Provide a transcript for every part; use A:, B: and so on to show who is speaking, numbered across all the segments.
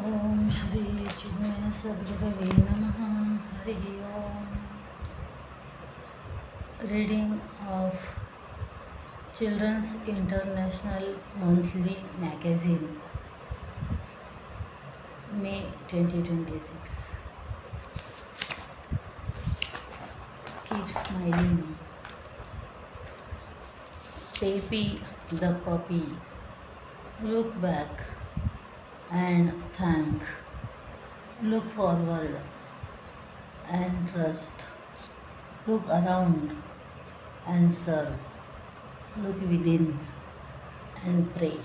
A: ओम श्री चिन्मय सद्गुरवे नमः. हरि ओम. Reading of Children's International Monthly Magazine, May 2026. Keep smiling. Peppy the puppy. Look back and thank. Look forward and trust. Look around and serve. Look within and pray.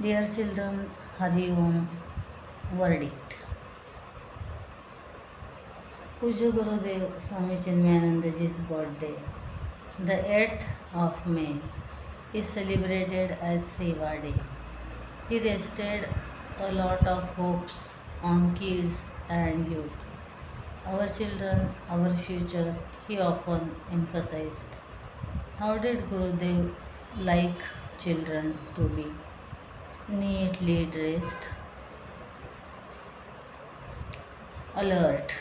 A: Dear children, Hari Om. Verdict. Puja Gurudev Swami Chinmayanandaji's birthday, the 8th of May, is celebrated as Seva Day. He rested a lot of hopes on kids and youth. Our children, our future, he often emphasized. How did Gurudev like children to be? Neatly dressed, alert,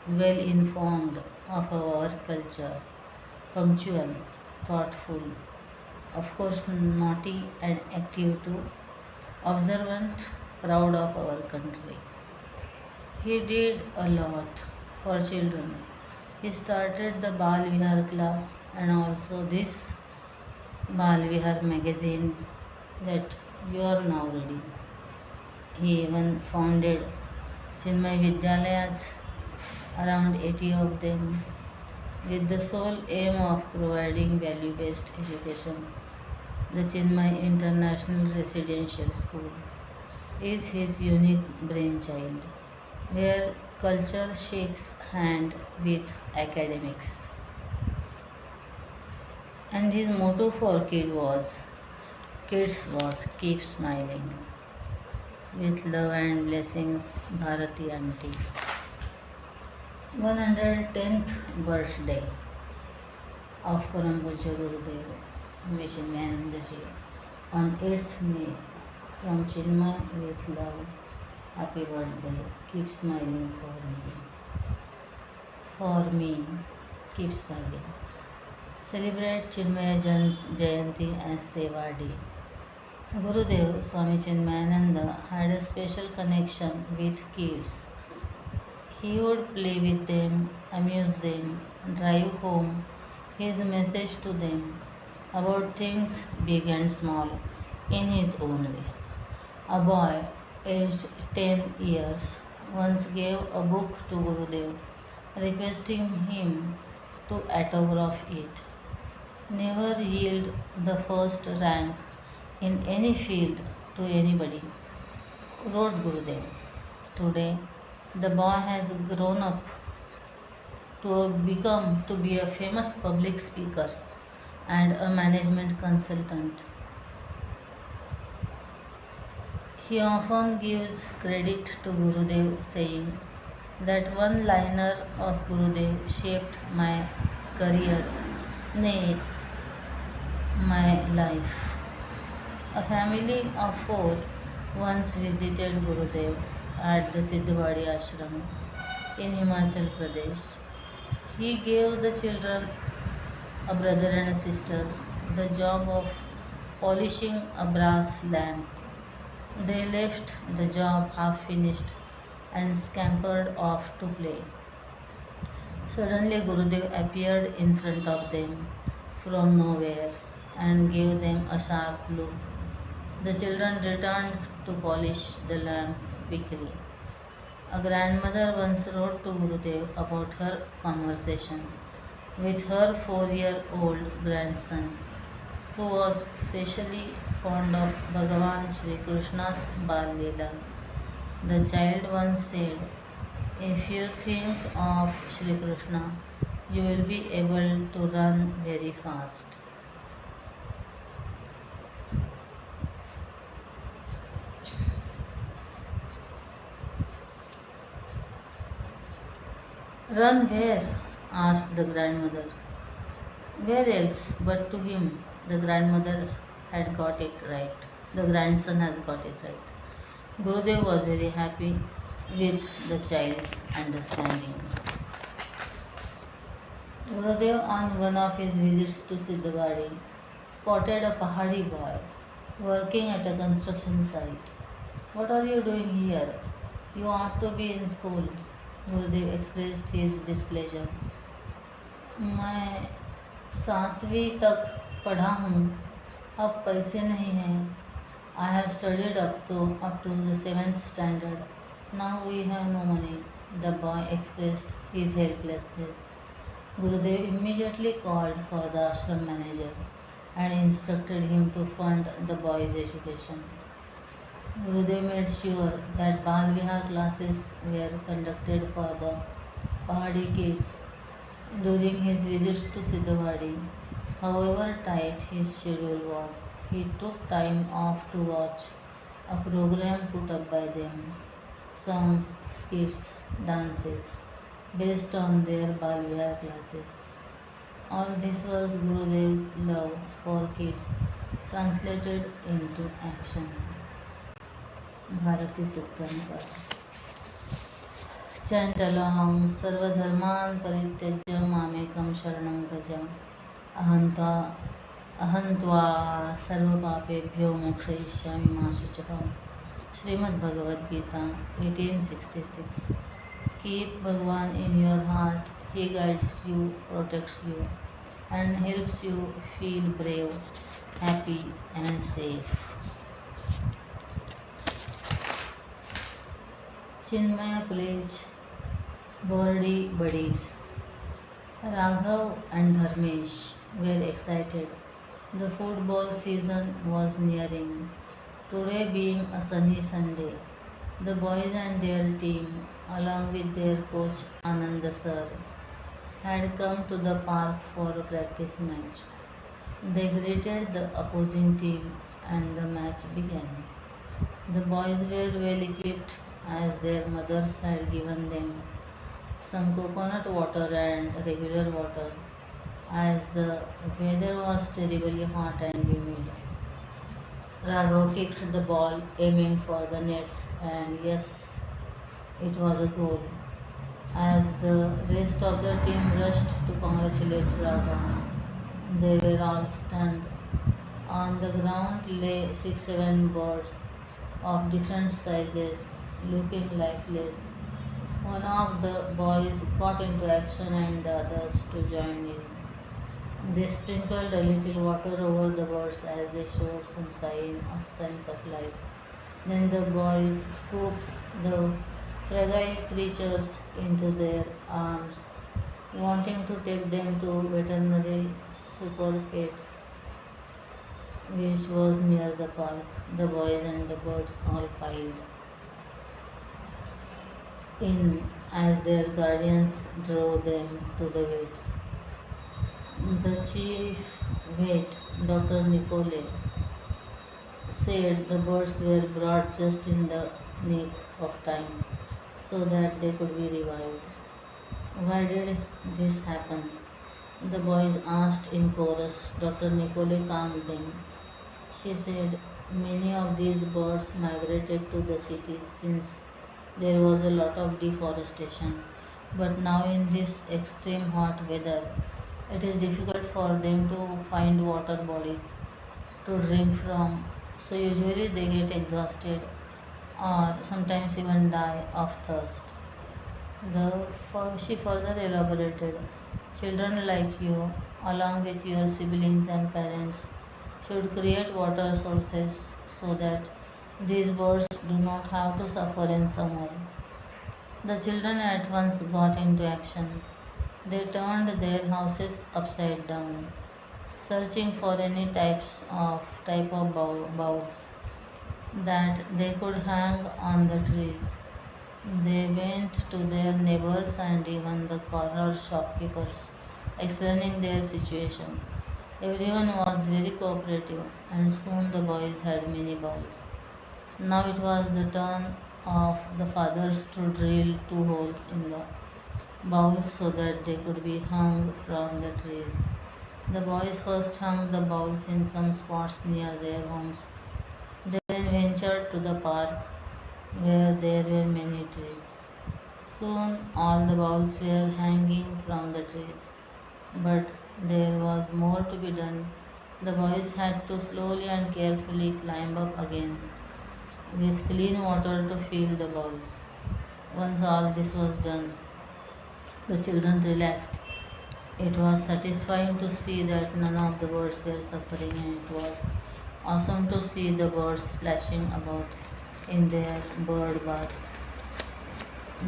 A: well informed of our culture, punctual, thoughtful, of course naughty and active too, observant, proud of our country. He did a lot for children. He started the Balvihar class and also this Balvihar magazine that you are now reading. He even founded Chinmay Vidyalayas, around 80 of them, with the sole aim of providing value-based education. The Chinmay International Residential School is his unique brainchild, where culture shakes hand with academics. And his motto for kids was keep smiling. With love and blessings, Bharati Auntie. 110th birthday of Param Pujya Gurudev Swami Chinmayanandaji on 8th May. From Chinmay with love, happy birthday. Keep smiling for me. For me, keep smiling. Celebrate Chinmaya Jayanti as Seva Day. Gurudev Swami Chinmayananda had a special connection with kids. He would play with them, amuse them, drive home his message to them about things big and small in his own way. A boy aged 10 years once gave a book to Gurudev requesting him to autograph it. Never yield the first rank in any field to anybody, wrote Gurudev. Today, the boy has grown up to be a famous public speaker and a management consultant. He often gives credit to Gurudev, saying that one liner of Gurudev shaped my career, nay, my life. A family of 4 once visited Gurudev at the Siddhwadi ashram in Himachal Pradesh. He gave the children, a brother and a sister, the job of polishing a brass lamp. They left the job half finished and scampered off to play. Suddenly, Gurudev appeared in front of them from nowhere and gave them a sharp look. The children returned to polish the lamp quickly. A grandmother once wrote to Gurudev about her conversation with her 4-year-old grandson, who was especially fond of Bhagavan Shri Krishna's Bal Leelas. The child once said, if you think of Shri Krishna, you will be able to run very fast. Run where? Asked the grandmother. Where else but to him? The grandmother had got it right. The grandson has got it right. Gurudev was very happy with the child's understanding. Gurudev, on one of his visits to Siddhavadi, spotted a Pahadi boy working at a construction site. What are you doing here? You ought to be in school. Gurudev expressed his displeasure. मैं 7वीं तक पढ़ा हूँ, अब पैसे नहीं हैं. I have studied up to the 7th standard. Now we have no money. The boy expressed his helplessness. Gurudev immediately called for the ashram manager and instructed him to fund the boy's education. Gurudev made sure that Balvihar classes were conducted for the Pahadi kids during his visits to Siddhavadi. However tight his schedule was, he took time off to watch a program put up by them, songs, skits, dances, based on their Balvihar classes. All this was Gurudev's love for kids translated into action. Bharti सूक्तम पर chant along सर्वधर्मान् परित्यज्य मामेकं शरणं व्रज अहंत्वा अहंत्वा सर्वपापेभ्यो मोक्षयिष्यामि मा शुचः. Srimad Bhagavad Gita 1866. Keep Bhagwan in your heart. He guides you, protects you, and helps you feel brave, happy, and safe. Chinmaya plays Birdy Buddies. Raghav and Dharmesh were excited. The football season was nearing. Today being a sunny Sunday, the boys and their team, along with their coach Anand sir, had come to the park for a practice match. They greeted the opposing team and the match began. The boys were well equipped as their mothers had given them some coconut water and regular water as the weather was terribly hot and humid. Raghav kicked the ball, aiming for the nets, and yes, it was a goal. As the rest of the team rushed to congratulate Raghav, they were all stunned. On the ground lay 6 7 birds of different sizes, looking lifeless. One of the boys got into action and the others to join in. They sprinkled a little water over the birds as they showed some signs of life. Then the boys scooped the fragile creatures into their arms, wanting to take them to veterinary super pets, which was near the park. The boys and the birds all piled in as their guardians drove them to the vets. The chief vet, Dr. Nicole, said the birds were brought just in the nick of time so that they could be revived. Why did this happen? The boys asked in chorus. Dr. Nicole calmed them. She said many of these birds migrated to the cities since there was a lot of deforestation. But now, in this extreme hot weather, it is difficult for them to find water bodies to drink from. So, usually, they get exhausted or sometimes even die of thirst. She further elaborated, children like you, along with your siblings and parents, should create water sources so that these birds do not have to suffer in summer. The children at once got into action. They turned their houses upside down, searching for any type of boughs that they could hang on the trees. They went to their neighbors and even the corner shopkeepers, explaining their situation. Everyone was very cooperative, and soon the boys had many bowls. Now it was the turn of the fathers to drill 2 holes in the bowls so that they could be hung from the trees. The boys first hung the bowls in some spots near their homes. They then ventured to the park where there were many trees. Soon all the bowls were hanging from the trees, but there was more to be done. The boys had to slowly and carefully climb up again with clean water to fill the bowls. Once all this was done, the children relaxed. It was satisfying to see that none of the birds were suffering, and it was awesome to see the birds splashing about in their bird baths.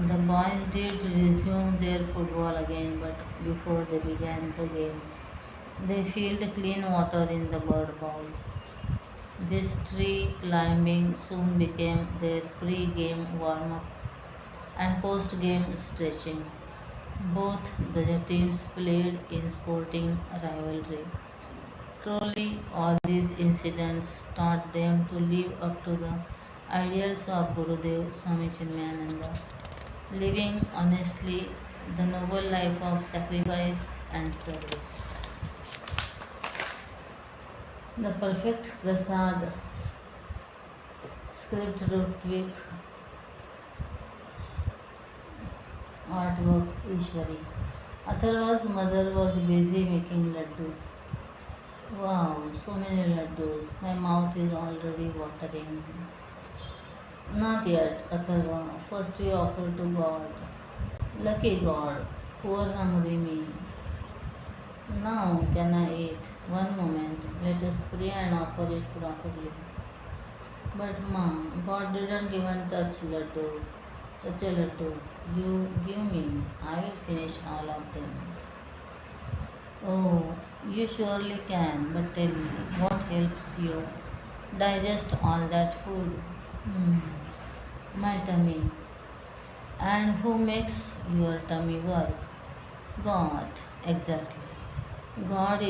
A: The boys did resume their football again, but before they began the game, they filled clean water in the bird bowls. This tree climbing soon became their pre game warm up and post game stretching. Both the teams played in sporting rivalry. Truly, all these incidents taught them to live up to the ideals of Gurudev Swami Chinmayananda, living honestly the noble life of sacrifice and service. The perfect prasad script Rutvik artwork Ishwari. Atharva's mother was busy making laddus. Wow, so many laddus. My mouth is already watering. Not yet, Atharva. First we offer to God. Lucky God, poor hungry me. Now can I eat? One moment. Let us pray and offer it properly. But Ma, God didn't even touch laddus. Touch a laddu. You give me. I will finish all of them. Oh, you surely can, but tell me, what helps you digest all that food? Hmm. My tummy. And who makes your tummy work? God, exactly. God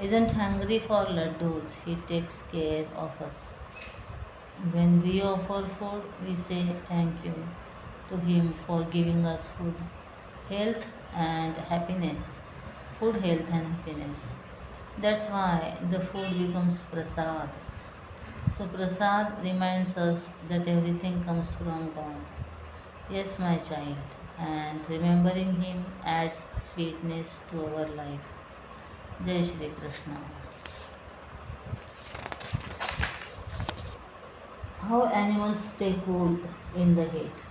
A: isn't hungry for laddus, He takes care of us. When we offer food, we say thank you to Him for giving us food, health, and happiness. Food, health, and happiness. That's why the food becomes prasad. So, prasad reminds us that everything comes from God. Yes, my child, and remembering Him adds sweetness to our life. Jai Shri Krishna. How animals stay cool in the heat.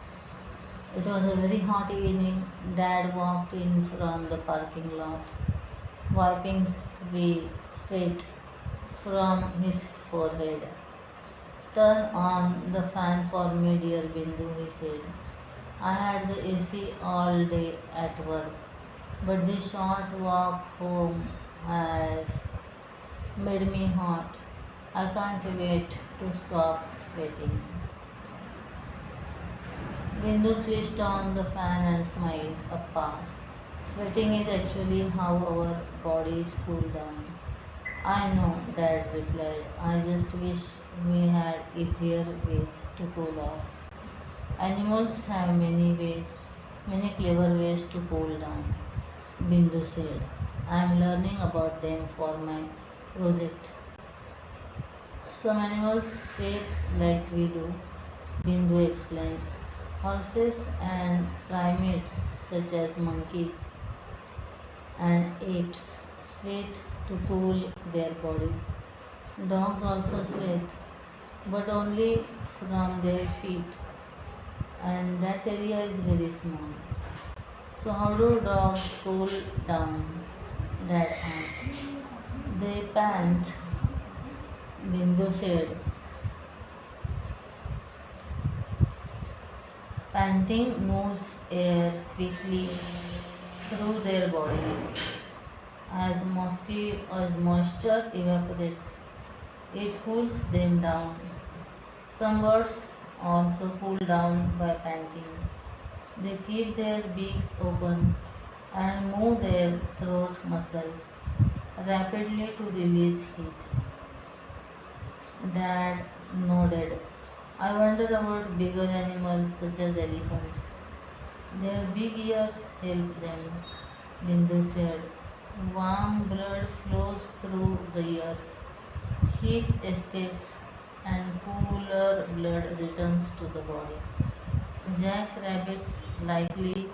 A: It was a very hot evening. Dad walked in from the parking lot, wiping sweat from his forehead. Turn on the fan for me, dear Bindu, he said. I had the AC all day at work, but this short walk home has made me hot. I can't wait to stop sweating. Bindu switched on the fan and smiled. Appa, sweating is actually how our bodies cool down. I know, Dad replied. I just wish we had easier ways to cool off. Animals have many clever ways to cool down, Bindu said. I am learning about them for my project. Some animals sweat like we do, Bindu explained. Horses and primates, such as monkeys and apes, sweat to cool their bodies. Dogs also sweat, but only from their feet, and that area is very small. So, how do dogs cool down? Dad asked. They pant, Bindu said. Panting moves air quickly through their bodies. As moisture evaporates, it cools them down. Some birds also cool down by panting. They keep their beaks open and move their throat muscles rapidly to release heat. Dad nodded. I wonder about bigger animals such as elephants. Their big ears help them, Bindu said. Warm blood flows through the ears. Heat escapes and cooler blood returns to the body. Jackrabbits likely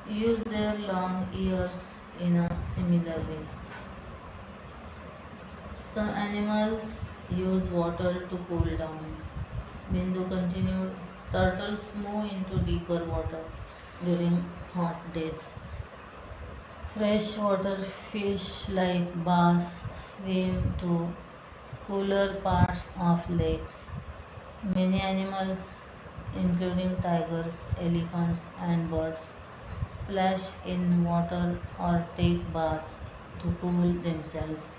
A: use their long ears in a similar way. Some animals use water to cool down. Bindu continued, turtles move into deeper water during hot days. Freshwater fish like bass swim to cooler parts of lakes. Many animals, including tigers, elephants, and birds, splash in water or take baths to cool themselves.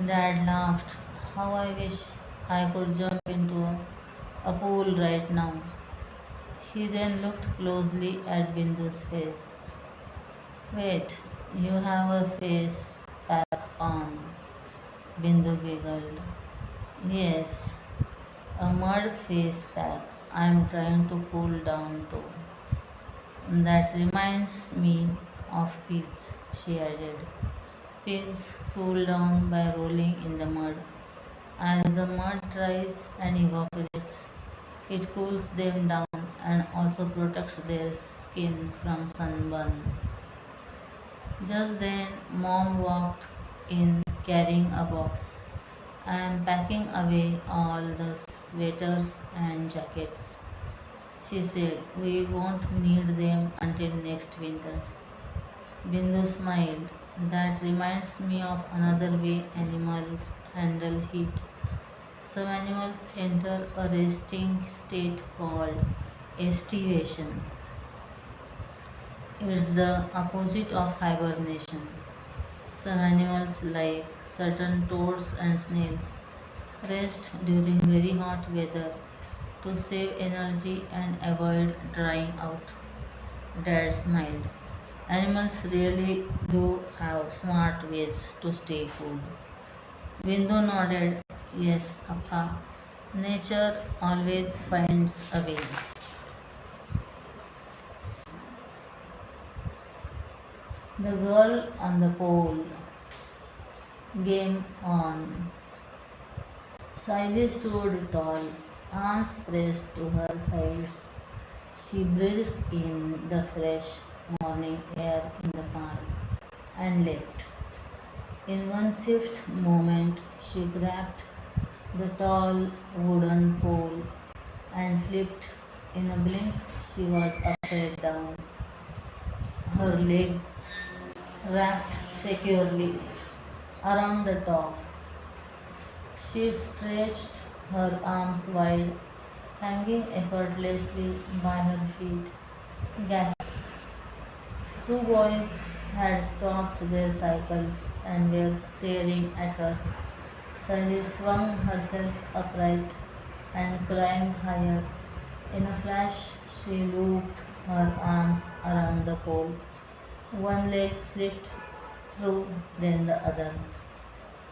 A: Dad laughed. How I wish I could jump into a pool right now. He then looked closely at Bindu's face. Wait, you have a face pack on. Bindu giggled. Yes, a mud face pack. I'm trying to cool down too. That reminds me of pigs, she added. Pigs cool down by rolling in the mud. As the mud dries and evaporates, it cools them down and also protects their skin from sunburn. Just then, Mom walked in carrying a box. I am packing away all the sweaters and jackets. She said, we won't need them until next winter. Bindu smiled. That reminds me of another way animals handle heat. Some animals enter a resting state called estivation. It's the opposite of hibernation. Some animals, like certain toads and snails, rest during very hot weather to save energy and avoid drying out. Dad smiled. Animals really do have smart ways to stay cool. Bindu nodded. Yes, Appa. Nature always finds a way. The girl on the pole. Game on. Siley stood tall, arms pressed to her sides. She breathed in the fresh morning air in the park and leapt. In one swift moment, she grabbed the tall wooden pole and flipped. In a blink, she was upside down, her legs wrapped securely around the top. She stretched her arms wide, hanging effortlessly by her feet. Gasp! Two boys had stopped their cycles and were staring at her. Sally swung herself upright and climbed higher. In a flash, she looped her arms around the pole. One leg slipped through, then the other.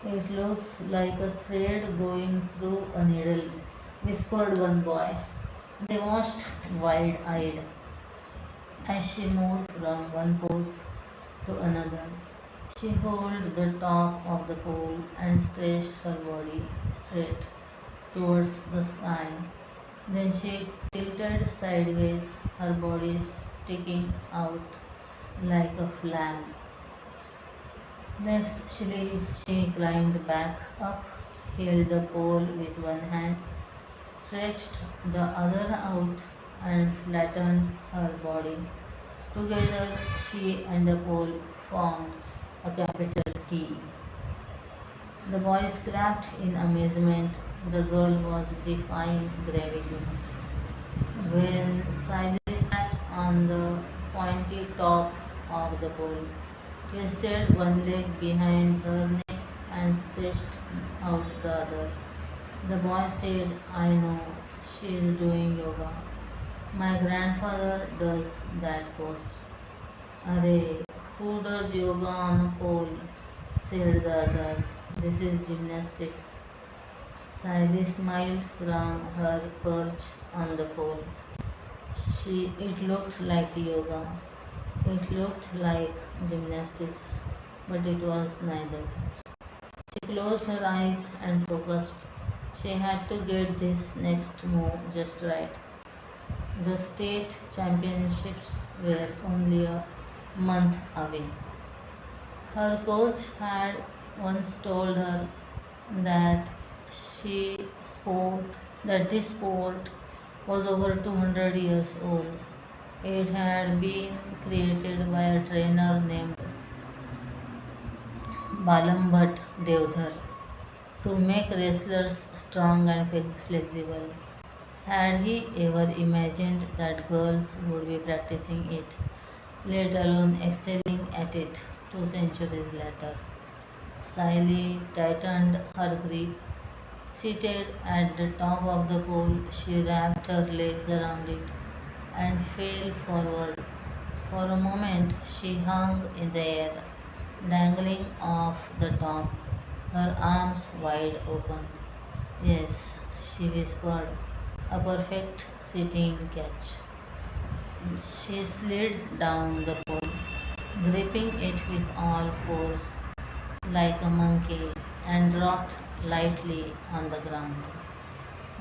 A: It looks like a thread going through a needle, whispered one boy. They watched wide eyed as she moved from one pose to another. She held the top of the pole and stretched her body straight towards the sky. Then she tilted sideways, her body sticking out like a flag. Next, she climbed back up, held the pole with one hand, stretched the other out, and flattened her body. Together, she and the pole formed a capital T. The boys clapped in amazement. The girl was defying gravity. When Siley sat on the pointy top of the pole, twisted one leg behind her neck and stretched out the other, the boy said, I know, she is doing yoga. My grandfather does that post. Array, who does yoga on a pole? Said the other. This is gymnastics. Sally smiled from her perch on the pole. It looked like yoga. It looked like gymnastics, but it was neither. She closed her eyes and focused. She had to get this next move just right. The state championships were only a month away. Her coach had once told her that she sport that this sport was over 200 years old. It had been created by a trainer named Balambhat Devdhar to make wrestlers strong and flexible. Had he ever imagined that girls would be practicing it, let alone excelling at it 2 centuries later? Sally tightened her grip. Seated at the top of the pole, she wrapped her legs around it and fell forward. For a moment, she hung in the air, dangling off the top, her arms wide open. Yes, she whispered, a perfect sitting catch. She slid down the pole, gripping it with all force like a monkey, and dropped lightly on the ground.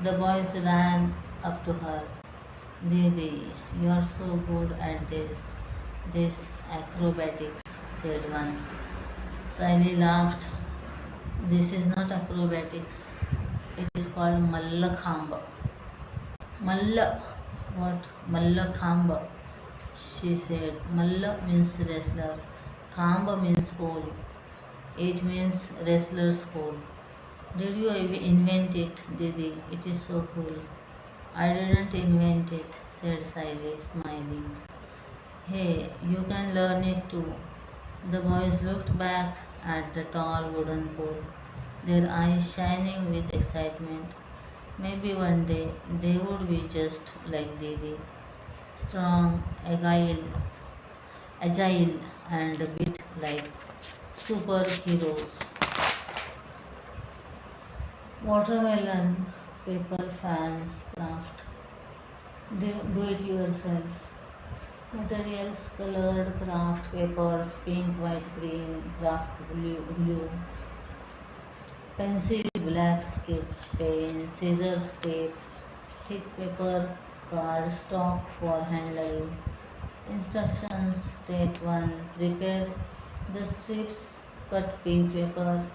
A: The boys ran up to her. Didi, you are so good at this acrobatics, said one. Sally laughed. This is not acrobatics. It is called Mallakhamba. Malla, what? Mallakhamba, she said. Malla means wrestler. Khamba means pole. It means wrestler's pole. Did you invent it, Didi? It is so cool. I didn't invent it, said Sally, smiling. Hey, you can learn it too. The boys looked back at the tall wooden pole, their eyes shining with excitement. Maybe one day they would be just like Didi, strong, agile, and a bit like superheroes. Watermelon, paper fans, craft. Do it yourself. Materials colored craft papers, pink, white, green, craft glue, pencil, black sketch pen, scissors, tape, thick paper, card stock for handling. Instructions step 1, prepare the strips, cut pink paper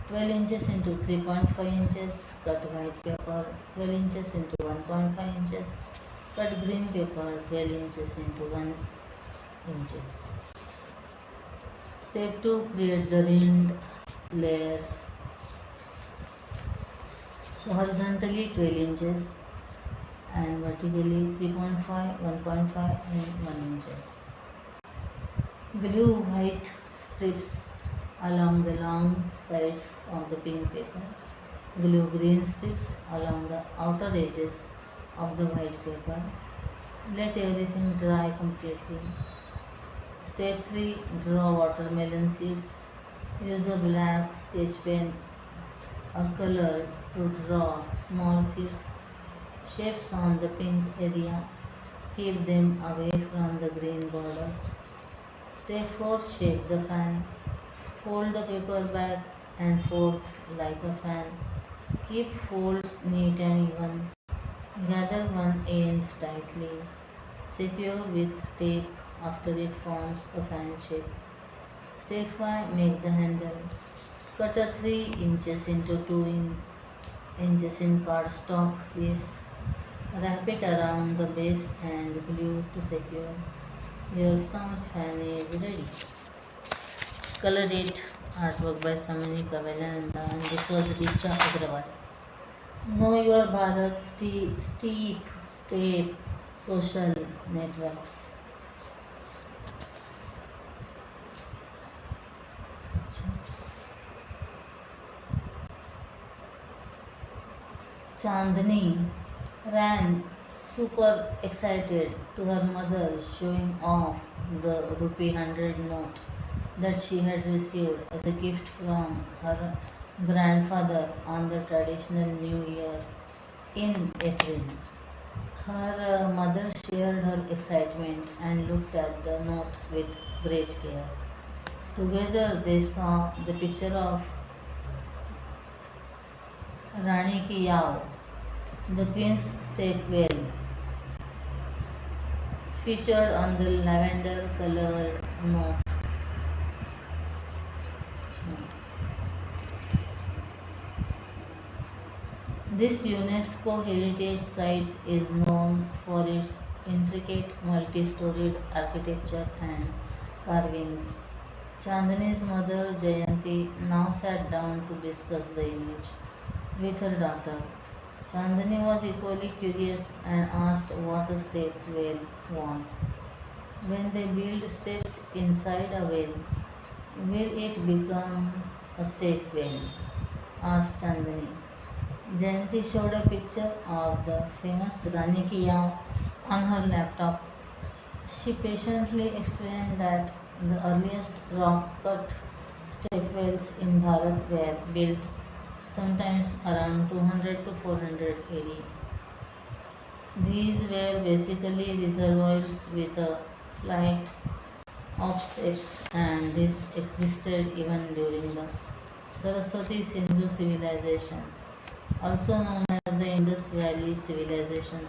A: 12 inches into 3.5 inches, cut white paper 12 inches into 1.5 inches, cut green paper 12 inches into 1 inches. Step 2, create the ringed layers. So horizontally 12 inches and vertically 3.5, 1.5 and 1 inches. Glue white strips along the long sides of the pink paper. Glue green strips along the outer edges of the white paper. Let everything dry completely. Step 3, draw watermelon seeds. Use a black sketch pen or color to draw small seeds shapes on the pink area. Keep them away from the green borders. Step 4, shape the fan. Fold the paper back and forth like a fan. Keep folds neat and even. Gather one end tightly. Secure with tape after it forms a fan shape. Step 5, make the handle. Cut a 3 inches into 2 inches in cardstock piece. Wrap it around the base and glue to secure. Your summer fan is ready. Color it, artwork by Samini Kavelananda, and this was Richa Agrawal. Know your Bharat steep step social networks. Chandni ran super excited to her mother, showing off the rupee 100 note that she had received as a gift from her grandfather on the traditional New Year in April. Her mother shared her excitement and looked at the note with great care. Together they saw the picture of Rani Ki Yav, the Queen's Step Well, featured on the lavender colored note. This UNESCO heritage site is known for its intricate multi-storied architecture and carvings. Chandani's mother Jayanti now sat down to discuss the image with her daughter. Chandani was equally curious and asked what a step well was. When they build steps inside a well, will it become a step well? Asked Chandani. Jayanti showed a picture of the famous Rani Ki Yav on her laptop. She patiently explained that the earliest rock-cut stepwells in Bharat were built sometimes around 200 to 400 AD. These were basically reservoirs with a flight of steps, and this existed even during the Saraswati Sindhu civilization, also known as the Indus Valley Civilization,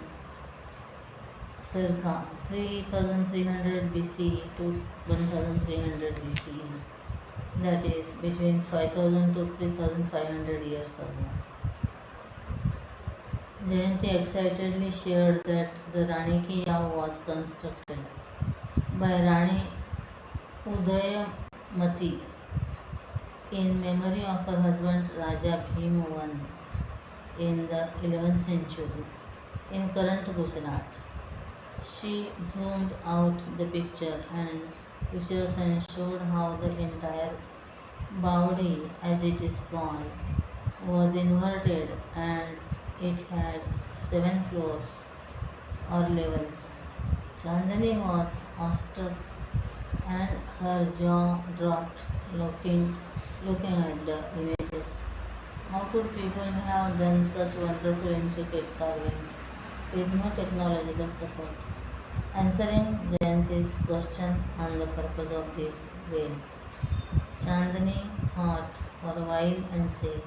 A: circa 3300 BCE to 1300 BCE, that is between 5000 to 3500 years ago. Jayanti excitedly shared that the Rani Ki Yav was constructed by Rani Udayamati in memory of her husband Raja Bhim I in the 11th century in current Gujarat. She zoomed out the pictures and showed how the entire body, as it is called, was inverted and it had 7 floors or levels. Chandani was awestruck and her jaw dropped looking at the images. How could people have done such wonderful intricate carvings with no technological support? Answering Jayanti's question on the purpose of these wells, Chandani thought for a while and said,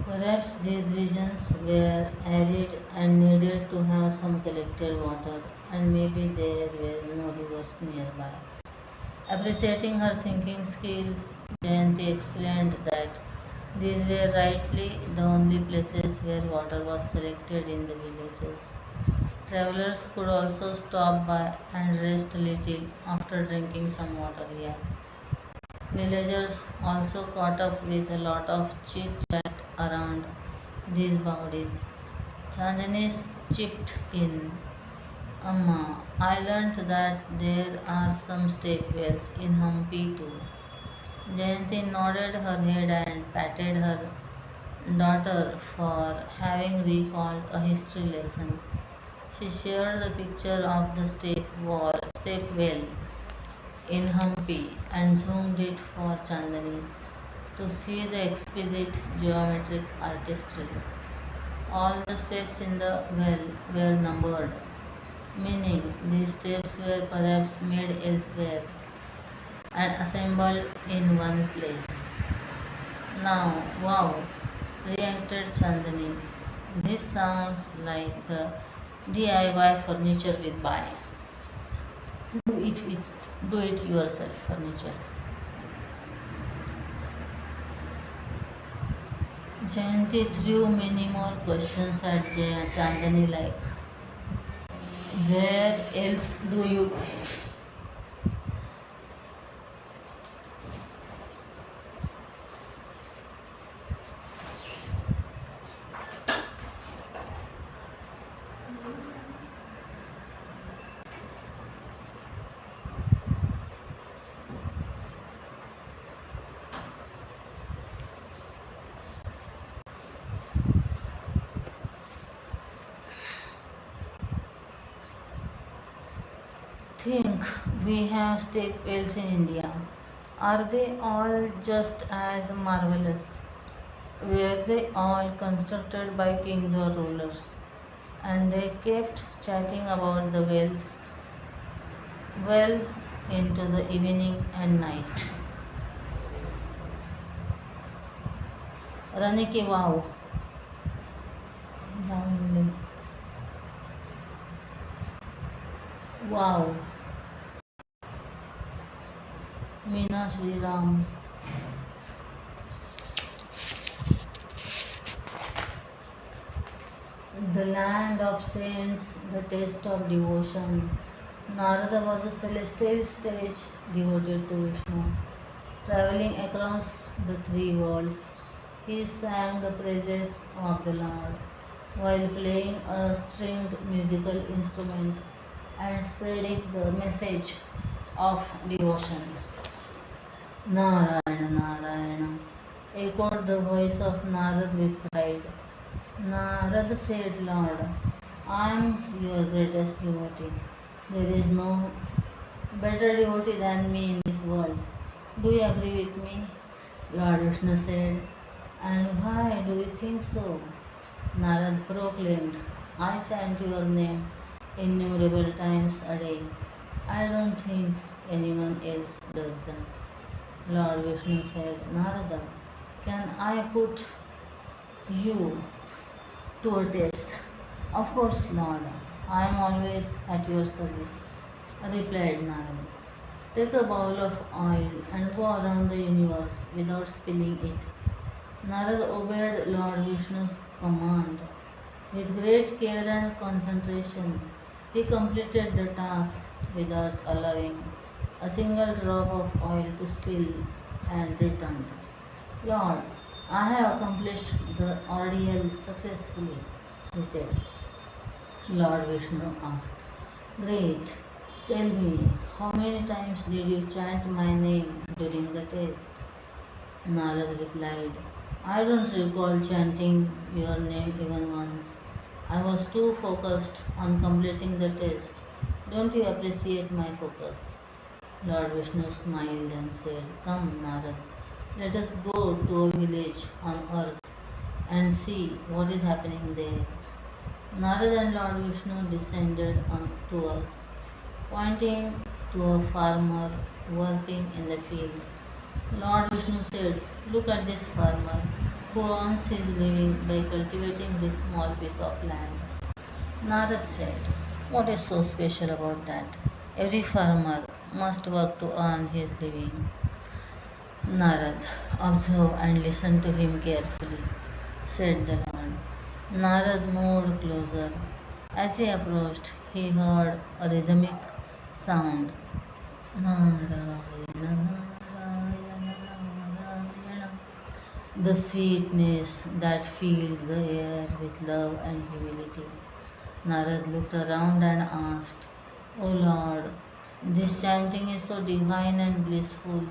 A: perhaps these regions were arid and needed to have some collected water, and maybe there were no rivers nearby. Appreciating her thinking skills, Jayanti explained that these were rightly the only places where water was collected in the villages. Travelers could also stop by and rest a little after drinking some water here. Villagers also caught up with a lot of chit chat around these bodies. Chandani chipped in. Amma, I learnt that there are some step wells in Hampi too. Jayanti nodded her head and patted her daughter for having recalled a history lesson. She shared the picture of the step well in Hampi and zoomed it for Chandani to see the exquisite geometric artistry. All the steps in the well were numbered, meaning these steps were perhaps made elsewhere and assembled in one place. Now, wow, reacted Chandani. This sounds like the DIY furniture with buy. Do it with do it yourself furniture. Jayanti threw many more questions at Chandani like, where else do you think we have step wells in India? Are they all just as marvelous? Were they all constructed by kings or rulers? And they kept chatting about the wells well into the evening and night. रने की वाव लावलेले वाव Meena Shriram the land of saints, the taste of devotion. Narada was a celestial sage devoted to Vishnu. Traveling across the three worlds, he sang the praises of the Lord while playing a stringed musical instrument and spreading the message of devotion. Narayana, Narayana, echoed the voice of Narad with pride. Narad said, Lord, I am your greatest devotee. There is no better devotee than me in this world. Do you agree with me? Lord Vishnu said, and why do you think so? Narad proclaimed, I chant your name innumerable times a day. I don't think anyone else does that. Lord Vishnu said, Narada, can I put you to a test? Of course, Lord. I am always at your service, replied Narada. Take a bowl of oil and go around the universe without spilling it. Narada obeyed Lord Vishnu's command. With great care and concentration, he completed the task without allowing a single drop of oil to spill and returned. Lord, I have accomplished the ordeal successfully, he said. Lord Vishnu asked, Great, tell me, how many times did you chant my name during the test? Narad replied, I don't recall chanting your name even once. I was too focused on completing the test. Don't you appreciate my focus? Lord Vishnu smiled and said, Come, Narad, let us go to a village on earth and see what is happening there. Narad and Lord Vishnu descended on to earth, pointing to a farmer working in the field. Lord Vishnu said, Look at this farmer who earns his living by cultivating this small piece of land. Narad said, What is so special about that? Every farmer must work to earn his living. Narad, observe and listen to him carefully, said the Lord. Narad moved closer. As he approached, he heard a rhythmic sound. Narayana, Narayana, Narayana. The sweetness that filled the air with love and humility. Narad looked around and asked, O Lord, this chanting is so divine and blissful,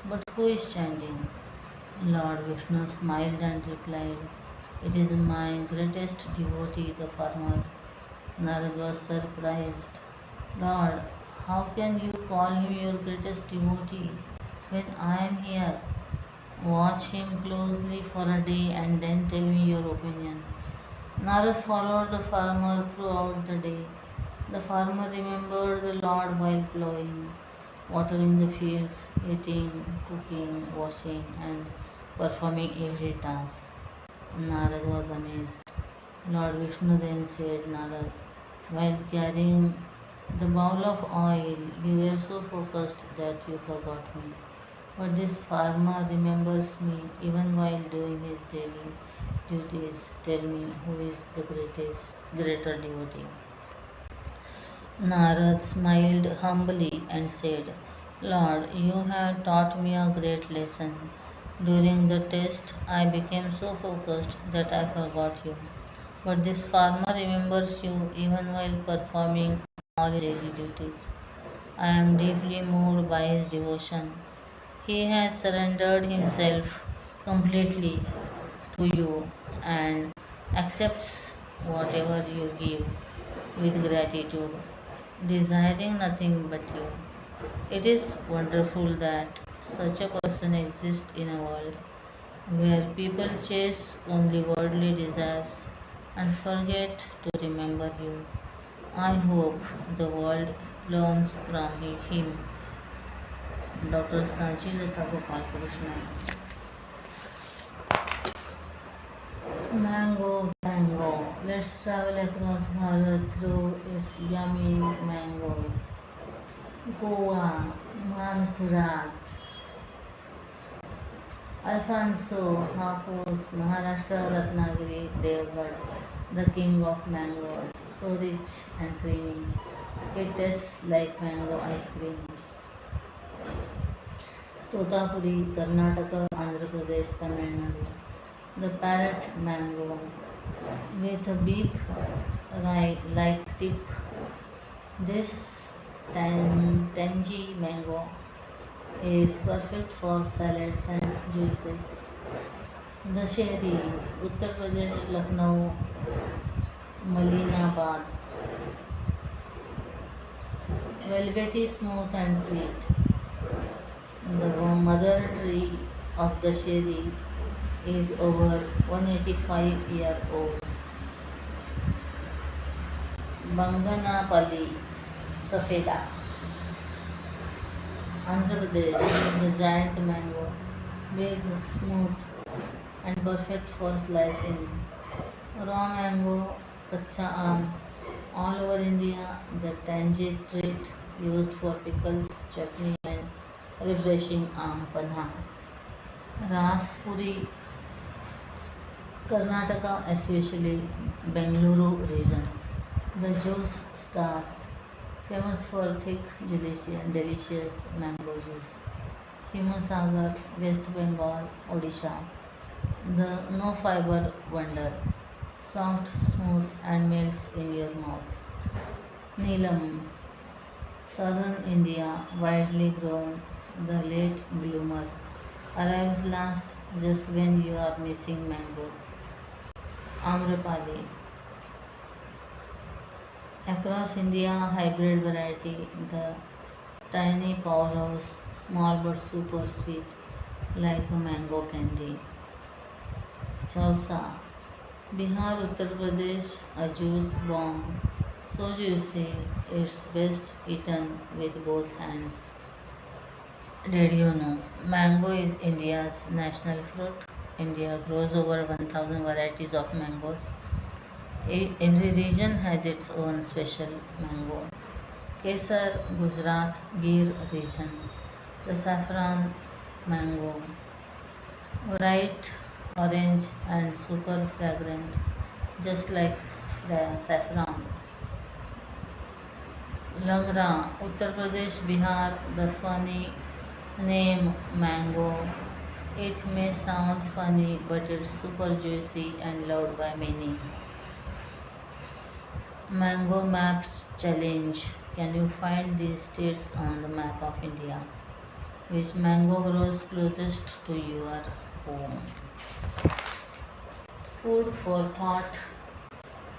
A: but who is chanting? Lord Vishnu smiled and replied, It is my greatest devotee, the farmer. Narad was surprised. Lord, how can you call him your greatest devotee when I am here? Watch him closely for a day and then tell me your opinion. Narad followed the farmer throughout the day. The farmer remembered the Lord while plowing, watering the fields, eating, cooking, washing, and performing every task. Narad was amazed. Lord Vishnu then said, Narad, while carrying the bowl of oil, you were so focused that you forgot me. But this farmer remembers me even while doing his daily duties. Tell me, who is the greater devotee? Narad smiled humbly and said, Lord, you have taught me a great lesson. During the test, I became so focused that I forgot you. But this farmer remembers you even while performing all his daily duties. I am deeply moved by his devotion. He has surrendered himself completely to you and accepts whatever you give with gratitude, desiring nothing but you. It is wonderful that such a person exists in a world where people chase only worldly desires and forget to remember you. I hope the world learns from him. Dr. Sajilata Gopal Krishna. travel across Bharat through its yummy mangoes. Goa, Manpurat, Alfonso, Hapus, Maharashtra, Ratnagiri, Devgad, the king of mangoes, so rich and creamy. It tastes like mango ice cream. Totapuri, Karnataka, Andhra Pradesh, Tamil Nadu. The parrot mango with a big like tip. This tangy mango is perfect for salads and juices. The sherry, Uttar Pradesh, Lucknow, Malinabad, velvety, smooth and sweet. The mother tree of the sherry is over 185-year old. Banganapalli, Safeda, Andhra Pradesh, the giant mango, big, smooth, and perfect for slicing. Raw mango, kacha aam, all over India, the tangy treat used for pickles, chutney, and refreshing aam panna. Raspuri, Karnataka, especially Bengaluru region. The juice star, famous for thick, delicious mango juice. Himasagar, West Bengal, Odisha. The no fiber wonder, soft, smooth, and melts in your mouth. Neelam, southern India, widely grown, the late bloomer, arrives last just when you are missing mangoes. Amrapali, across India, hybrid variety, the tiny powerhouse, small but super sweet, like a mango candy. Chausa, Bihar, Uttar Pradesh, a juice bomb, so juicy it's best eaten with both hands. Did you know mango is India's national fruit? India grows over 1000 varieties of mangoes. Every region has its own special mango. Kesar, Gujarat, Gir region. The saffron mango, bright orange and super fragrant, just like saffron. Langra, Uttar Pradesh, Bihar, the funny name mango. It may sound funny, but it's super juicy and loved by many. Mango Map Challenge. Can you find these states on the map of India? Which mango grows closest to your home? Food for thought.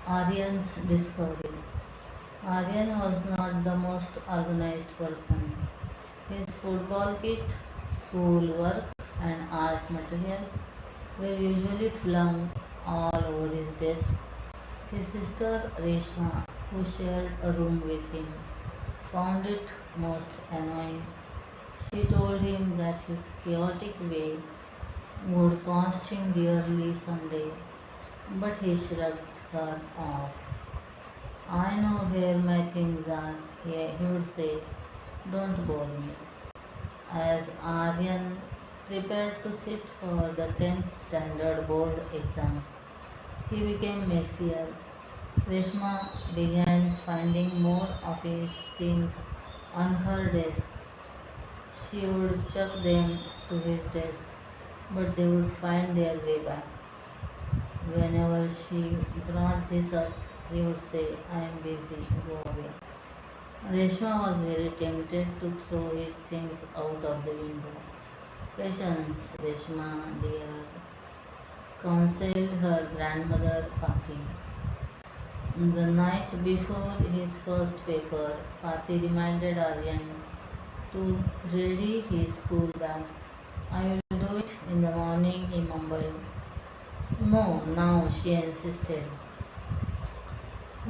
A: Aryan's discovery. Aryan was not the most organized person. His football kit, school work, and art materials were usually flung all over his desk. His sister Reshma, who shared a room with him, found it most annoying. She told him that his chaotic way would cost him dearly someday, but he shrugged her off. I know where my things are, he would say. Don't bore me. As Aryan prepared to sit for the 10th standard board exams, he became messier. Reshma began finding more of his things on her desk. She would chuck them to his desk, but they would find their way back. Whenever she brought this up, he would say, I am busy, go away. Reshma was very tempted to throw his things out of the window. Patience, Reshma, dear, counseled her grandmother Pati. The night before his first paper, Pati reminded Aryan to ready his school bag. I will do it in the morning, he mumbled. No, now, she insisted,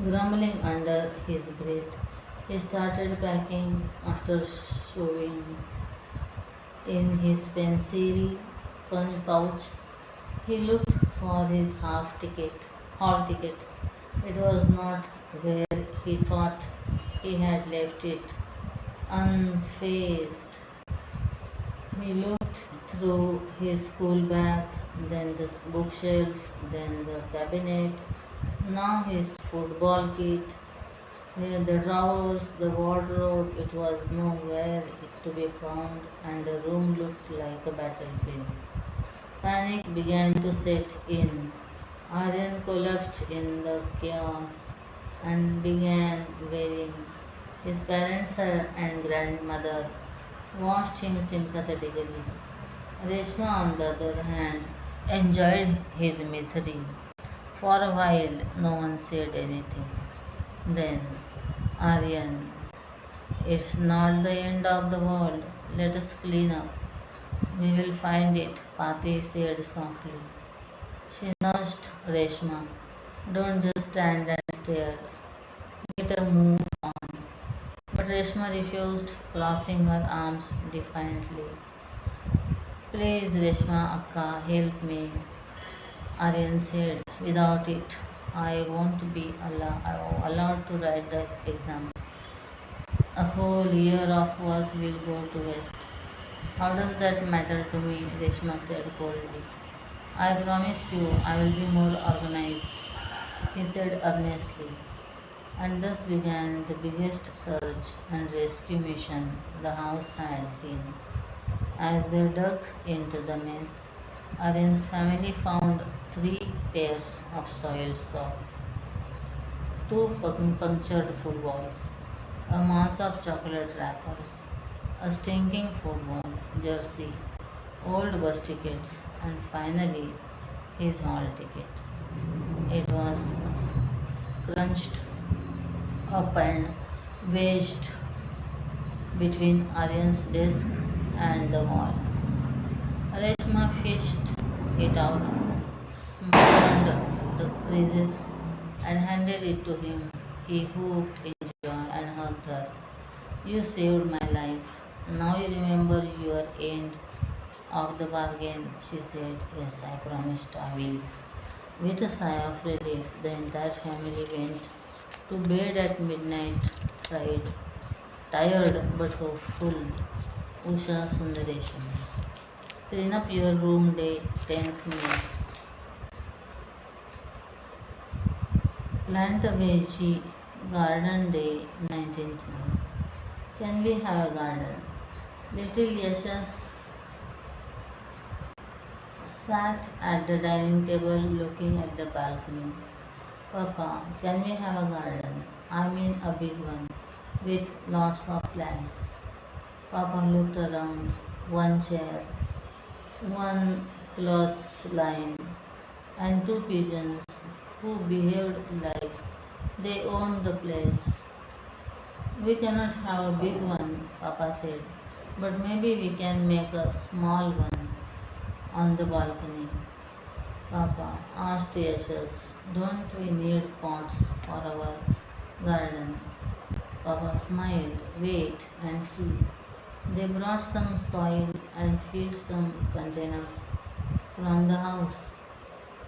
A: grumbling under his breath. He started packing after shoving in his pencil pouch. He looked for his hall ticket. It was not where he thought he had left it, unfazed. He looked through his school bag, then the bookshelf, then the cabinet, now his football kit, the drawers, the wardrobe. It was nowhere to be found, and the room looked like a battlefield. Panic began to set in. Aryan collapsed in the chaos and began wailing. His parents and grandmother watched him sympathetically. Reshma, on the other hand, enjoyed his misery. For a while, no one said anything. Then, Aryan, it's not the end of the world. Let us clean up. We will find it, Pati said softly. She nudged Reshma. Don't just stand and stare. Get a move on. But Reshma refused, crossing her arms defiantly. Please, Reshma Akka, help me, Aryan said. Without it, I won't be allowed to write the exams. A whole year of work will go to waste. How does that matter to me? Reshma said coldly. I promise you I will be more organized, he said earnestly. And thus began the biggest search and rescue mission the house had seen. As they dug into the mess, Aryan's family found three pairs of soiled socks, two punctured footballs, a mass of chocolate wrappers, a stinking football jersey, old bus tickets, and finally his hall ticket. It was scrunched up and wedged between Aryan's desk and the wall. Reshma fished it out, smoothed the creases, and handed it to him. He whooped in joy and hugged her. You saved my life. Now you remember your end of the bargain, she said. Yes, I promised I will. With a sigh of relief, the entire family went to bed at midnight, tried, tired but hopeful. Usha Sundaresan. Clean up your room day 10th May. Plant a veggie garden day 19th May. Can we have a garden? Little Yashas sat at the dining table looking at the balcony. Papa, can we have a garden? I mean a big one with lots of plants. Papa looked around. One chair, one clothesline, and two pigeons who behaved like they owned the place. We cannot have a big one, Papa said, but maybe we can make a small one on the balcony. Papa asked Yashas, don't we need pots for our garden? Papa smiled. Wait and see. They brought some soil and filled some containers from the house,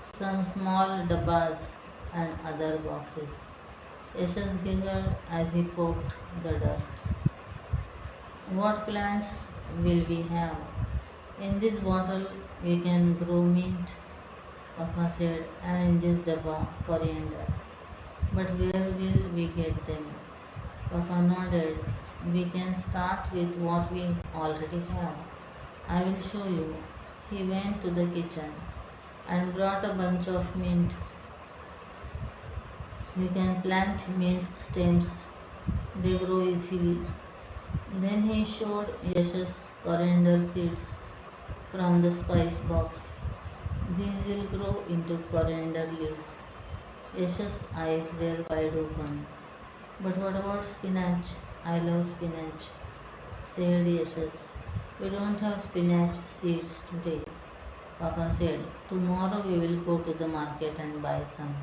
A: some small dabbas and other boxes. Yashas giggled as he poked the dirt. What plants will we have? In this bottle we can grow mint, Papa said, and in this dabba coriander. But where will we get them? Papa nodded. We can start with what we already have. I will show you. He went to the kitchen and brought a bunch of mint. We can plant mint stems. They grow easily. Then he showed Yashas coriander seeds from the spice box. These will grow into coriander leaves. Yash's eyes were wide open. But what about spinach? I love spinach, said Yashas. We don't have spinach seeds today, Papa said. Tomorrow we will go to the market and buy some.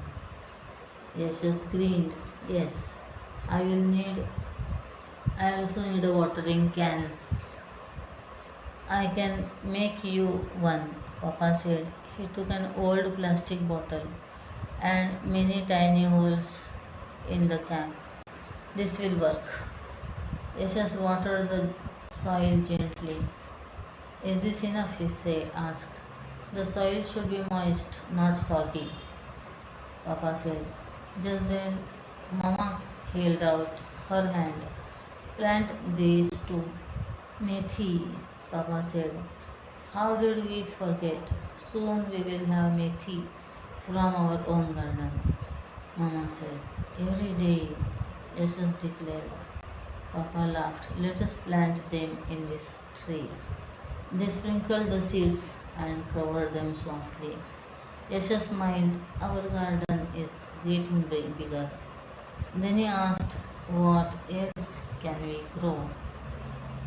A: Yashas grinned. Yes, I will need. I also need a watering can. I can make you one, Papa said. He took an old plastic bottle and many tiny holes in the camp. This will work. Yashas watered the soil gently. Is this enough? Asked. The soil should be moist, not soggy, Papa said. Just then, Mama held out her hand. Plant these two. Methi, Papa said. How did we forget? Soon we will have methi from our own garden, Mama said. Every day, Jesus declared. Papa laughed. Let us plant them in this tree. They sprinkled the seeds and covered them softly. Yasha smiled. Our garden is getting bigger. Then he asked, what else can we grow?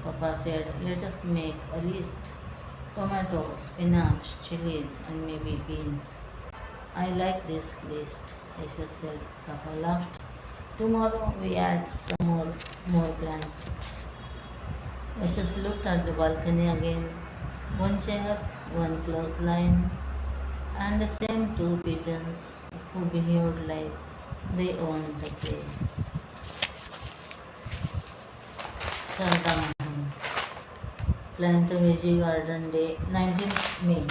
A: Papa said, let us make a list. Tomatoes, spinach, chilies, and maybe beans. I like this list, Yasha said. Papa laughed. Tomorrow we add some more plants. Yasha looked at the balcony again. One chair, one clothesline, and the same two pigeons who behaved like they owned the place. Sharda Mahan. Plant a veggie garden day, 19th May.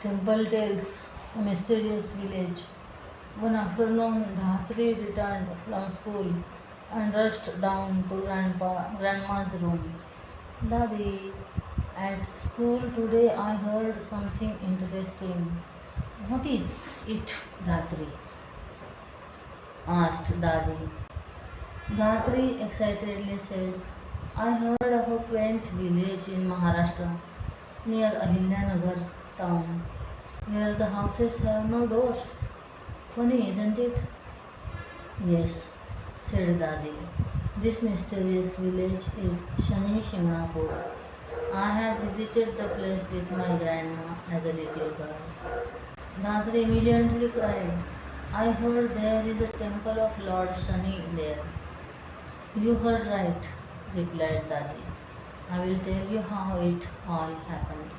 A: Temple Tales, a mysterious village. One afternoon, Dhatri returned from school and rushed down to Grandma's room. Dadi, at school today I heard something interesting. What is it, Dhatri? Asked Dadi. Dhatri excitedly said, I heard of a quaint village in Maharashtra near Ahilyanagar town where the houses have no doors. Funny, isn't it? Yes, said Dadi. This mysterious village is Shani Shingnapur. I had visited the place with my grandma as a little girl. Dadi immediately cried, I heard there is a temple of Lord Shani there. You heard right, replied Dadi. I will tell you how it all happened.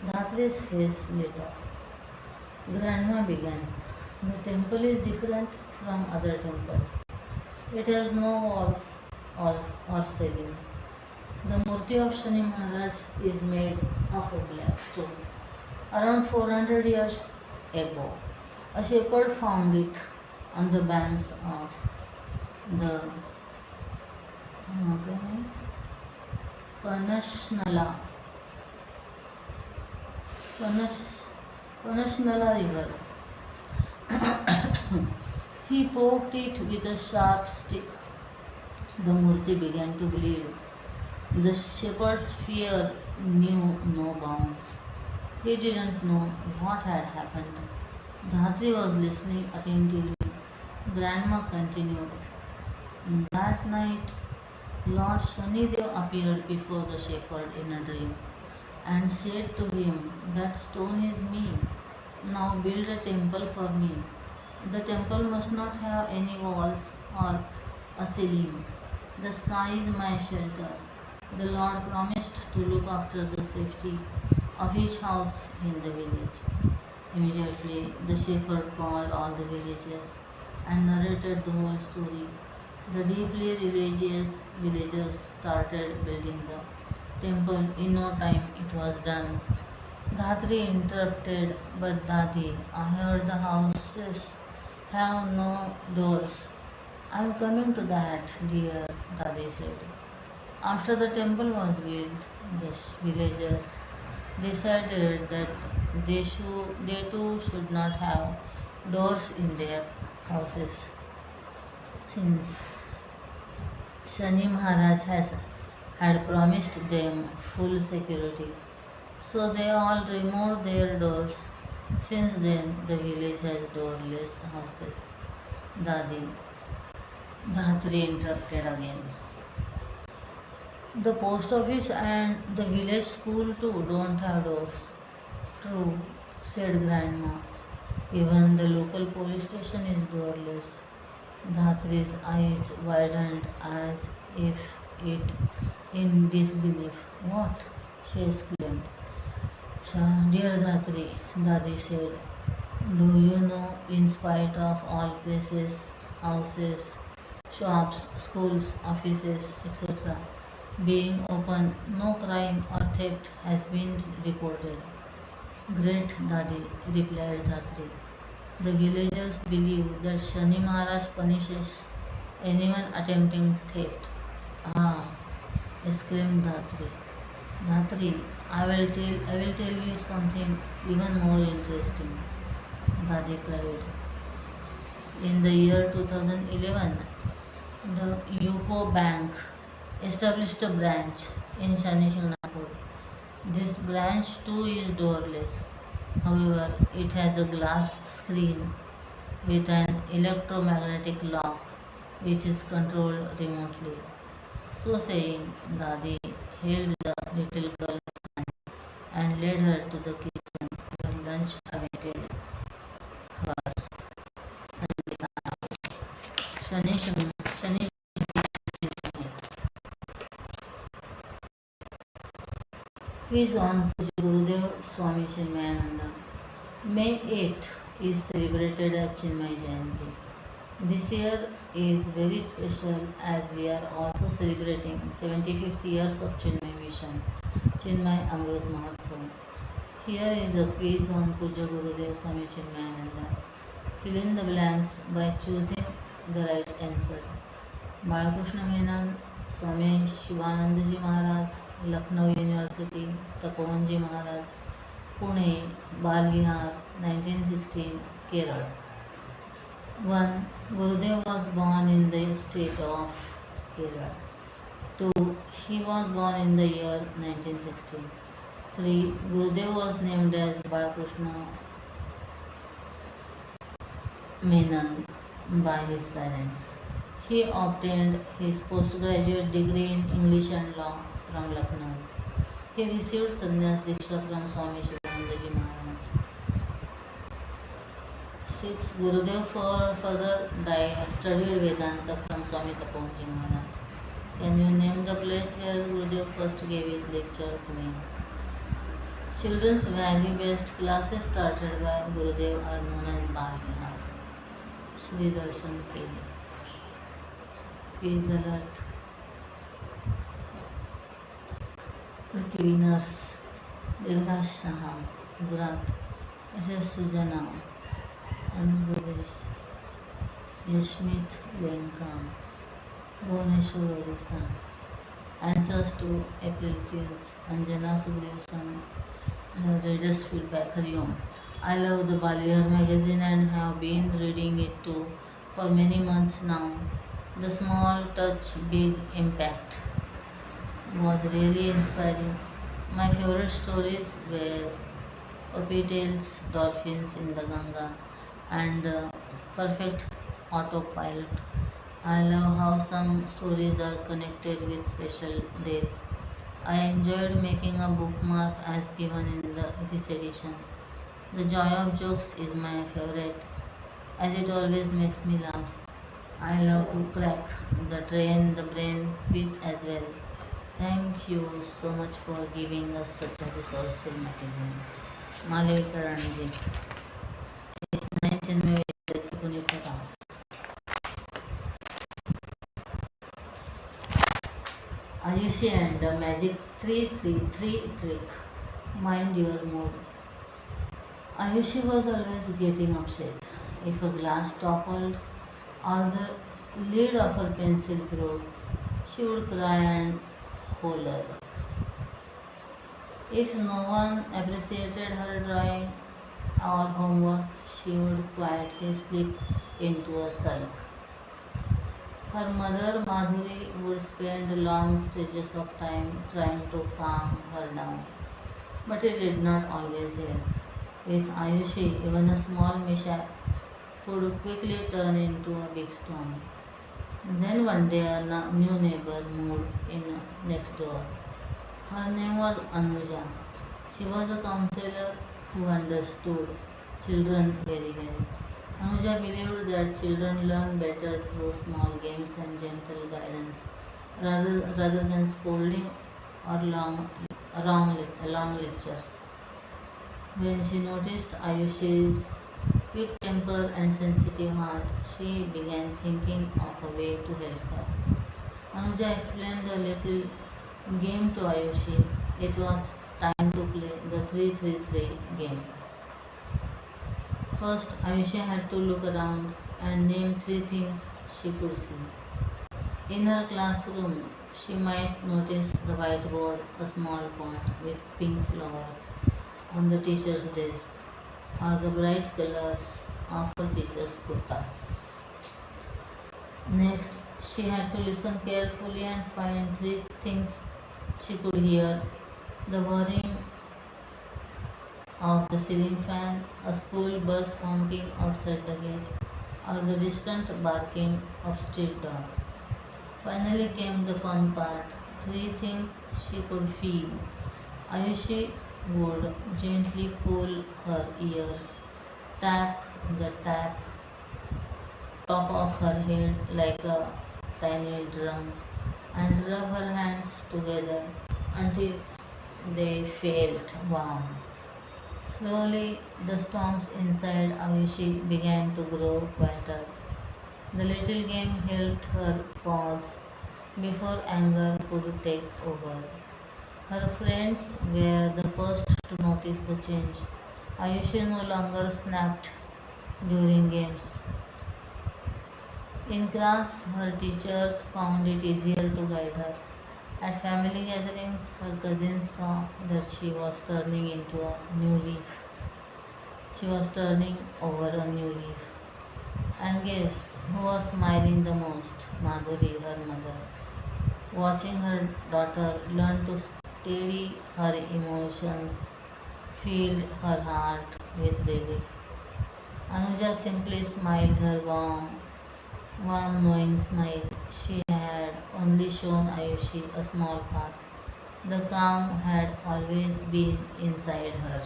A: Dhatri's face lit up. Grandma began. The temple is different from other temples. It has no walls or ceilings. The murti of Shani Maharaj is made of a black stone. Around 400 years ago, a shepherd found it on the banks of the Panashnala Panashnala river. He poked it with a sharp stick. The murti began to bleed. The shepherd's fear knew no bounds. He didn't know what had happened. Dhatri was listening attentively. Grandma continued. That night, Lord Shanidev appeared before the shepherd in a dream and said to him, that stone is me. Now build a temple for me. The temple must not have any walls or a ceiling. The sky is my shelter. The Lord promised to look after the safety of each house in the village. Immediately, the shepherd called all the villagers and narrated the whole story. The deeply religious villagers started building the temple. In no time, it was done. Dhatri interrupted, but Dadi, I heard the houses have no doors. I am coming to that, dear, Dadi said. After the temple was built, the villagers decided that they too should not have doors in their houses, since Shani Maharaj had promised them full security. So they all removed their doors. Since then, the village has doorless houses. Dadi, Dhatri interrupted again. The post office and the village school too don't have doors. True, said Grandma. Even the local police station is doorless. Dhatri's eyes widened as if it in disbelief. What? She exclaimed. Dear Dhatri, Dadi said, do you know, in spite of all places, houses, shops, schools, offices, etc., being open, no crime or theft has been reported. Great, Dadi, replied Dhatri. The villagers believe that Shani Maharaj punishes anyone attempting theft. Ah, exclaimed Dhatri. Dhatri, I will tell you something even more interesting. Dadi cried. In the year 2011, the UCO Bank established a branch in Shani Shingnapur. This branch too is doorless. However, it has a glass screen with an electromagnetic lock which is controlled remotely. So saying, Dadi held the little girl's hand and led her to the kitchen where lunch awaited her. Shani Shani is on Puja Gurudev Swami Chinmayananda. May 8 is celebrated as Chinmay Jayanti. This year is very special as we are also celebrating 75th years of Chinmay Mission, Chinmay Amrut Mahotsav. Here is a quiz on Puja Gurudev Swami Chinmayananda. Fill in the blanks by choosing the right answer. Balakrishna Menon, Swami Shivanandaji Maharaj, Lucknow University, Tapovanji Maharaj, Pune, Balvihar, 1916, Kerala. 1. Gurudev was born in the state of Kerala. 2. He was born in the year 1916. 3. Gurudev was named as Balakrishna Menon by his parents. He obtained his postgraduate degree in English and Law from Lucknow. He received sannyas diksha from Swami Shivanandaji Maharaj. 6. Gurudev further studied Vedanta from Swami Tapovanji Maharaj. Can you name the place where Gurudev first gave his lecture? Pune. Children's value-based classes started by Gurudev are known as Balvihar. Shri Darshan K. Quiz alert. Lucky winners: Devraj Saha, Gujarat; S.S. Sujana, Andhra Pradesh; Yashmit Lenka, Bhubaneswar, Odisha. Answers to April quiz: Anjana Sugrivasan. Readers' feedback. Hariom. I love the Balvihar magazine and have been reading it too for many months now. The small touch, big impact was really inspiring. My favorite stories were Puppy Tales, Dolphins in the Ganga, and The Perfect Autopilot. I love how some stories are connected with special dates. I enjoyed making a bookmark as given in this edition. The joy of jokes is my favorite as it always makes me laugh. I love to crack the brain quiz as well. Thank you so much for giving us such a resourceful magazine. Malavika Ranji. Page 9 Chinmay Vidyarthi Punitara. Ayushi and the Magic 333 Trick. Mind your mood. Ayushi was always getting upset. If a glass toppled or the lid of her pencil broke, she would cry and holler. If no one appreciated her drawing or homework, she would quietly slip into a sulk. Her mother, Madhuri, would spend long stretches of time trying to calm her down. But it did not always help. With Ayushi, even a small mishap could quickly turn into a big storm. Then one day a new neighbor moved in next door. Her name was Anuja. She was a counselor who understood children very well. Anuja believed that children learn better through small games and gentle guidance rather than scolding or long lectures. When she noticed Ayushi's quick temper and sensitive heart, she began thinking of a way to help her. Anuja explained a little game to Ayushi. It was time to play the 333 game. First, Ayushi had to look around and name three things she could see. In her classroom, she might notice the whiteboard, a small pot with pink flowers on the teacher's desk, or the bright colors of her teacher's kurta. Next, she had to listen carefully and find three things she could hear: the whirring of the ceiling fan, a school bus honking outside the gate, or the distant barking of street dogs. Finally came the fun part: three things she could feel. Ayushi would gently pull her ears, tap the top of her head like a tiny drum, and rub her hands together until they felt warm. Slowly, the storms inside Ayushi began to grow quieter. The little game helped her pause before anger could take over. Her friends were the first to notice the change. Ayushi no longer snapped during games. In class, her teachers found it easier to guide her. At family gatherings, her cousins saw that she was turning into a new leaf. She was turning over a new leaf. And guess who was smiling the most? Madhuri, her mother. Watching her daughter learn to steady her emotions filled her heart with relief. Anuja simply smiled her warm, knowing smile. She had only shown Ayushi a small path. The calm had always been inside her.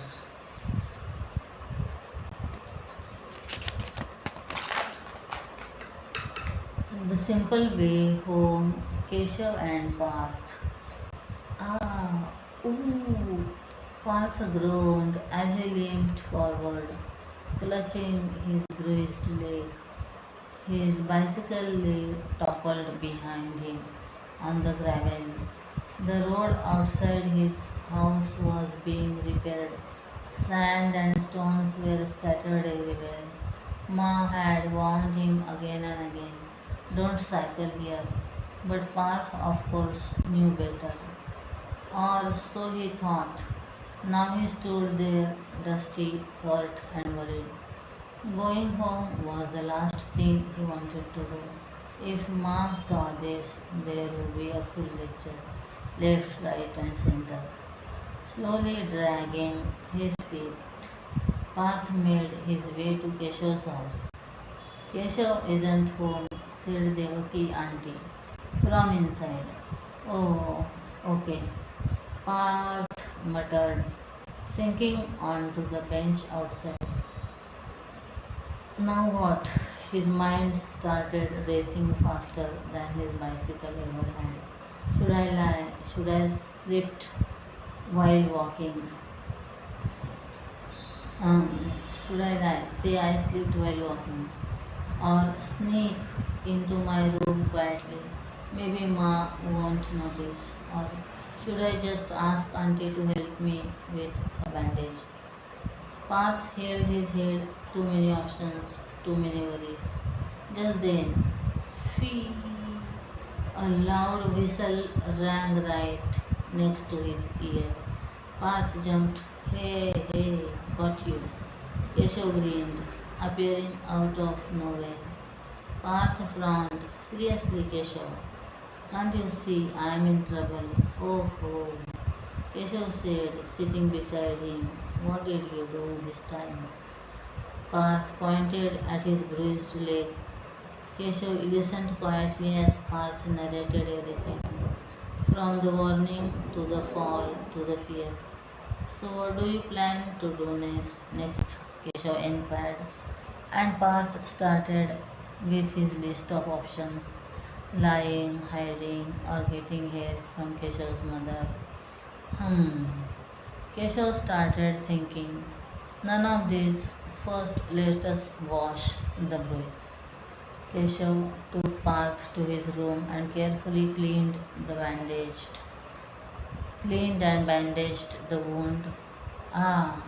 A: The simple way home, Keshav and Parth. Ah, ooh, Parth groaned as he limped forward, clutching his bruised leg. His bicycle lay toppled behind him on the gravel. The road outside his house was being repaired. Sand and stones were scattered everywhere. Ma had warned him again and again, don't cycle here. But Parth, of course, knew better. Or so he thought. Now he stood there, dusty, hurt, and worried. Going home was the last thing he wanted to do. If Ma saw this, there would be a full lecture, left, right, and center. Slowly dragging his feet, Parth made his way to Keshav's house. Keshav isn't home, said Devaki auntie from inside. Oh, okay, Parth muttered, sinking onto the bench outside. Now what? His mind started racing faster than his bicycle ever had. Should I lie? Should I slipped while walking? Should I lie? Say I slipped while walking. Or sneak into my room quietly. Maybe Ma won't notice. Or should I just ask auntie to help me with a bandage? Parth held his head, too many options, too many worries. Just then, fee, a loud whistle rang right next to his ear. Parth jumped. Hey, hey, got you. Keshav grinned, appearing out of nowhere. Parth frowned. Seriously, Keshav, can't you see I am in trouble? Oh, oh. Keshav said, sitting beside him. What did you do this time? Parth pointed at his bruised leg. Keshav listened quietly as Parth narrated everything, from the warning to the fall to the fear. So, what do you plan to do next? Keshav inquired, and Parth started with his list of options: lying, hiding, or getting help from Keshav's mother. Hmm. Keshav started thinking, none of these. First, let us wash the bruise. Keshav took Parth to his room and carefully cleaned and bandaged the wound. Ah,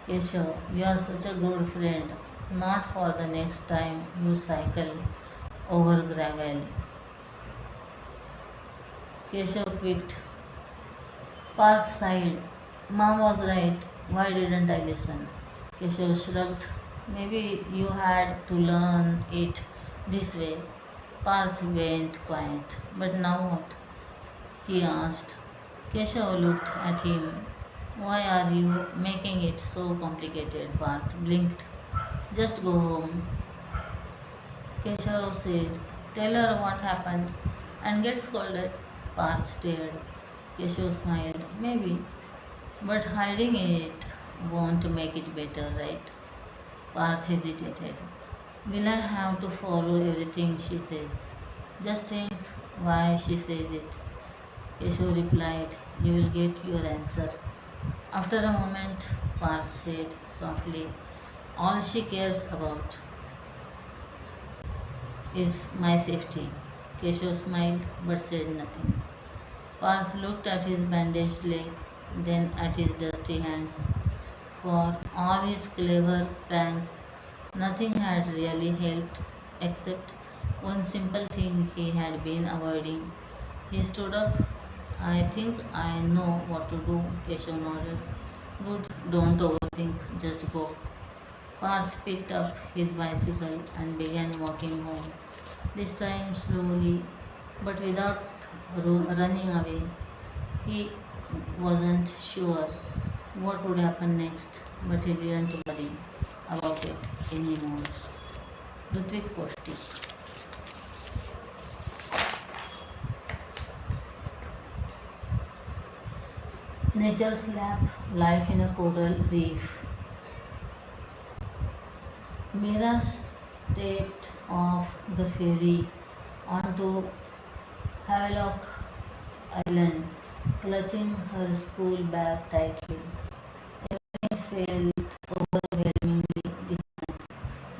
A: Keshav, you are such a good friend. Not for the next time you cycle over gravel. Keshav quipped. Parth sighed. Mom was right. Why didn't I listen? Keshav shrugged. Maybe you had to learn it this way. Parth went quiet. But now what? He asked. Keshav looked at him. Why are you making it so complicated? Parth blinked. Just go home. Keshav said. Tell her what happened and get scolded. Parth stared. Keshav smiled. Maybe. But hiding it won't make it better, right? Parth hesitated. Will I have to follow everything she says? Just think why she says it. Keshav replied, you will get your answer. After a moment, Parth said softly, all she cares about is my safety. Keshav smiled but said nothing. Parth looked at his bandaged leg, then at his dusty hands. For all his clever pranks, nothing had really helped except one simple thing he had been avoiding. He stood up. I think I know what to do, Keshav nodded. Good, don't overthink, just go. Parth picked up his bicycle and began walking home, this time slowly but without running away. He wasn't sure what would happen next, but he didn't worry about it anymore. Ritwik Koshti. Nature's lap, life in a coral reef. Mira stepped off the ferry onto Havelock Island, clutching her school bag tightly. Everything felt overwhelmingly different,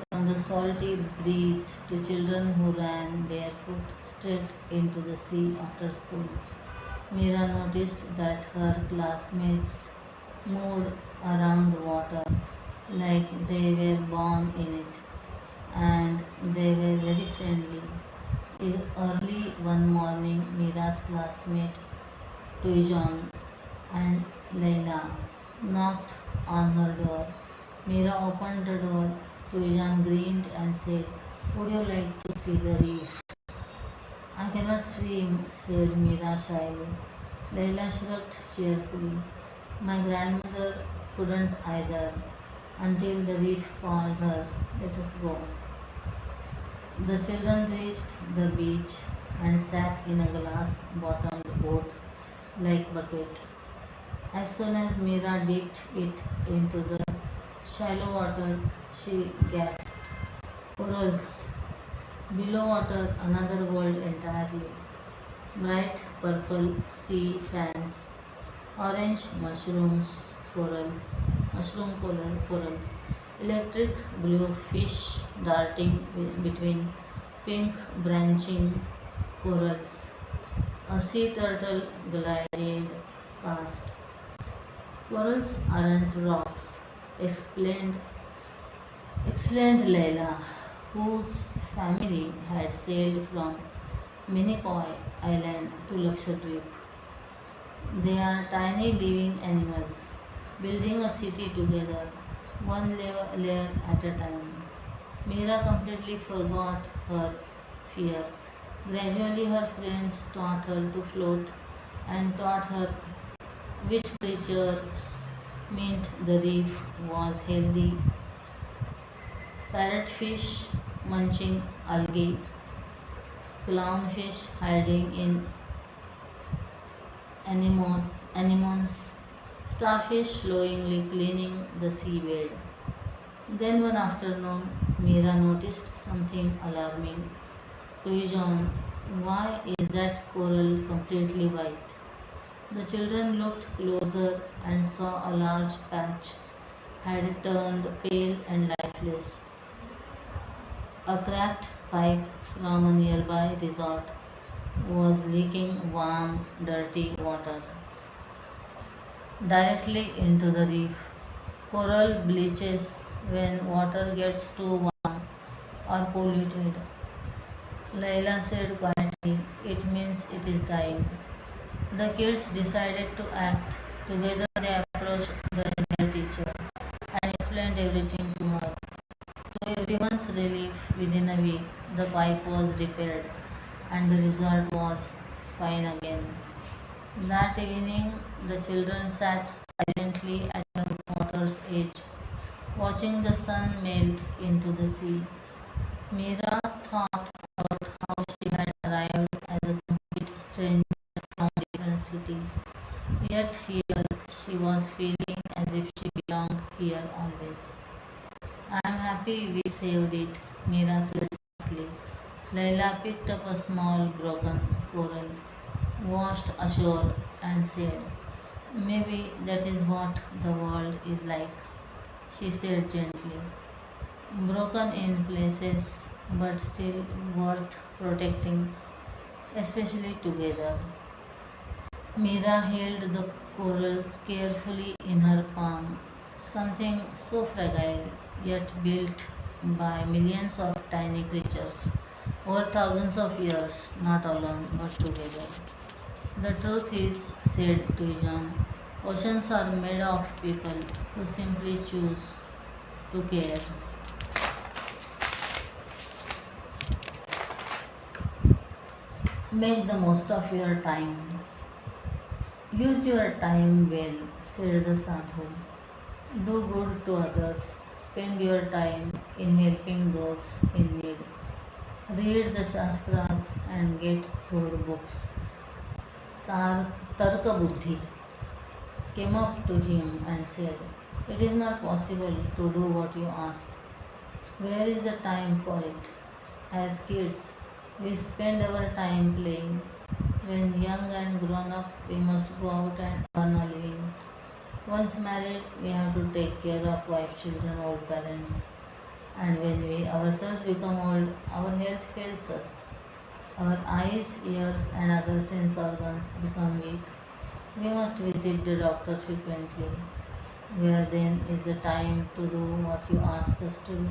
A: from the salty breeze to children who ran barefoot straight into the sea after school. Mira noticed that her classmates moved around water like they were born in it, and they were very friendly. Early one morning, Mira's classmate Tuijon and Leila knocked on her door. Mira opened the door. Tuijon grinned and said, would you like to see the reef? I cannot swim, said Mira shyly. Leila shrugged cheerfully. My grandmother couldn't either, until the reef called her. Let us go. The children reached the beach and sat in a glass bottomed boat like bucket. As soon as Mira dipped it into the shallow water, she gasped. Corals. Below water, another world entirely. Bright purple sea fans, orange corals, electric blue fish darting between pink branching corals. A sea turtle glided past. Corals aren't rocks, explained Leila, whose family had sailed from Minicoy Island to Lakshadweep. They are tiny living animals, building a city together, one layer at a time. Mira completely forgot her fear. Gradually, her friends taught her to float and taught her which creatures meant the reef was healthy, parrotfish munching algae, clownfish hiding in anemones, starfish slowly cleaning the seabed. Then one afternoon, Mira noticed something alarming. Tuijon, why is that coral completely white? The children looked closer and saw a large patch had turned pale and lifeless. A cracked pipe from a nearby resort was leaking warm, dirty water directly into the reef. Coral bleaches when water gets too warm or polluted. Laila said quietly, it means it is dying. The kids decided to act. Together they approached their teacher and explained everything to her. To everyone's relief, within a week, the pipe was repaired and the result was fine again. That evening, the children sat silently at the water's edge, watching the sun melt into the sea. Mira thought about how she had arrived as a complete stranger from a different city. Yet here she was feeling as if she belonged here always. I am happy we saved it, Mira said softly. Laila picked up a small broken coral, washed ashore, and said, maybe that is what the world is like, she said gently. Broken in places, but still worth protecting, especially together. Mira held the coral carefully in her palm, something so fragile yet built by millions of tiny creatures over thousands of years, not alone but together. The truth is, said Tuijan, oceans are made of people who simply choose to care. Make the most of your time. Use your time well, said the sadhu. Do good to others. Spend your time in helping those in need. Read the Shastras and get good books. Tarka Buddhi came up to him and said, it is not possible to do what you ask. Where is the time for it? As kids, we spend our time playing. When young and grown up, we must go out and earn a living. Once married, we have to take care of wife, children, old parents. And when we ourselves become old, our health fails us. Our eyes, ears, and other sense organs become weak. We must visit the doctor frequently. Where then is the time to do what you ask us to do?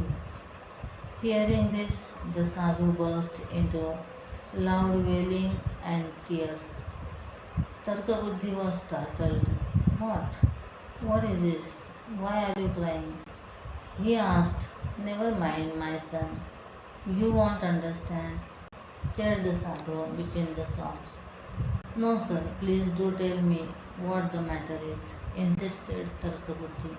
A: Hearing this, the sadhu burst into loud wailing and tears. Tarkabuddhi was startled. What? What is this? Why are you crying? He asked. Never mind, my son. You won't understand, said the sadhu between the sobs. No, sir, please do tell me what the matter is, insisted Tarkabuddhi.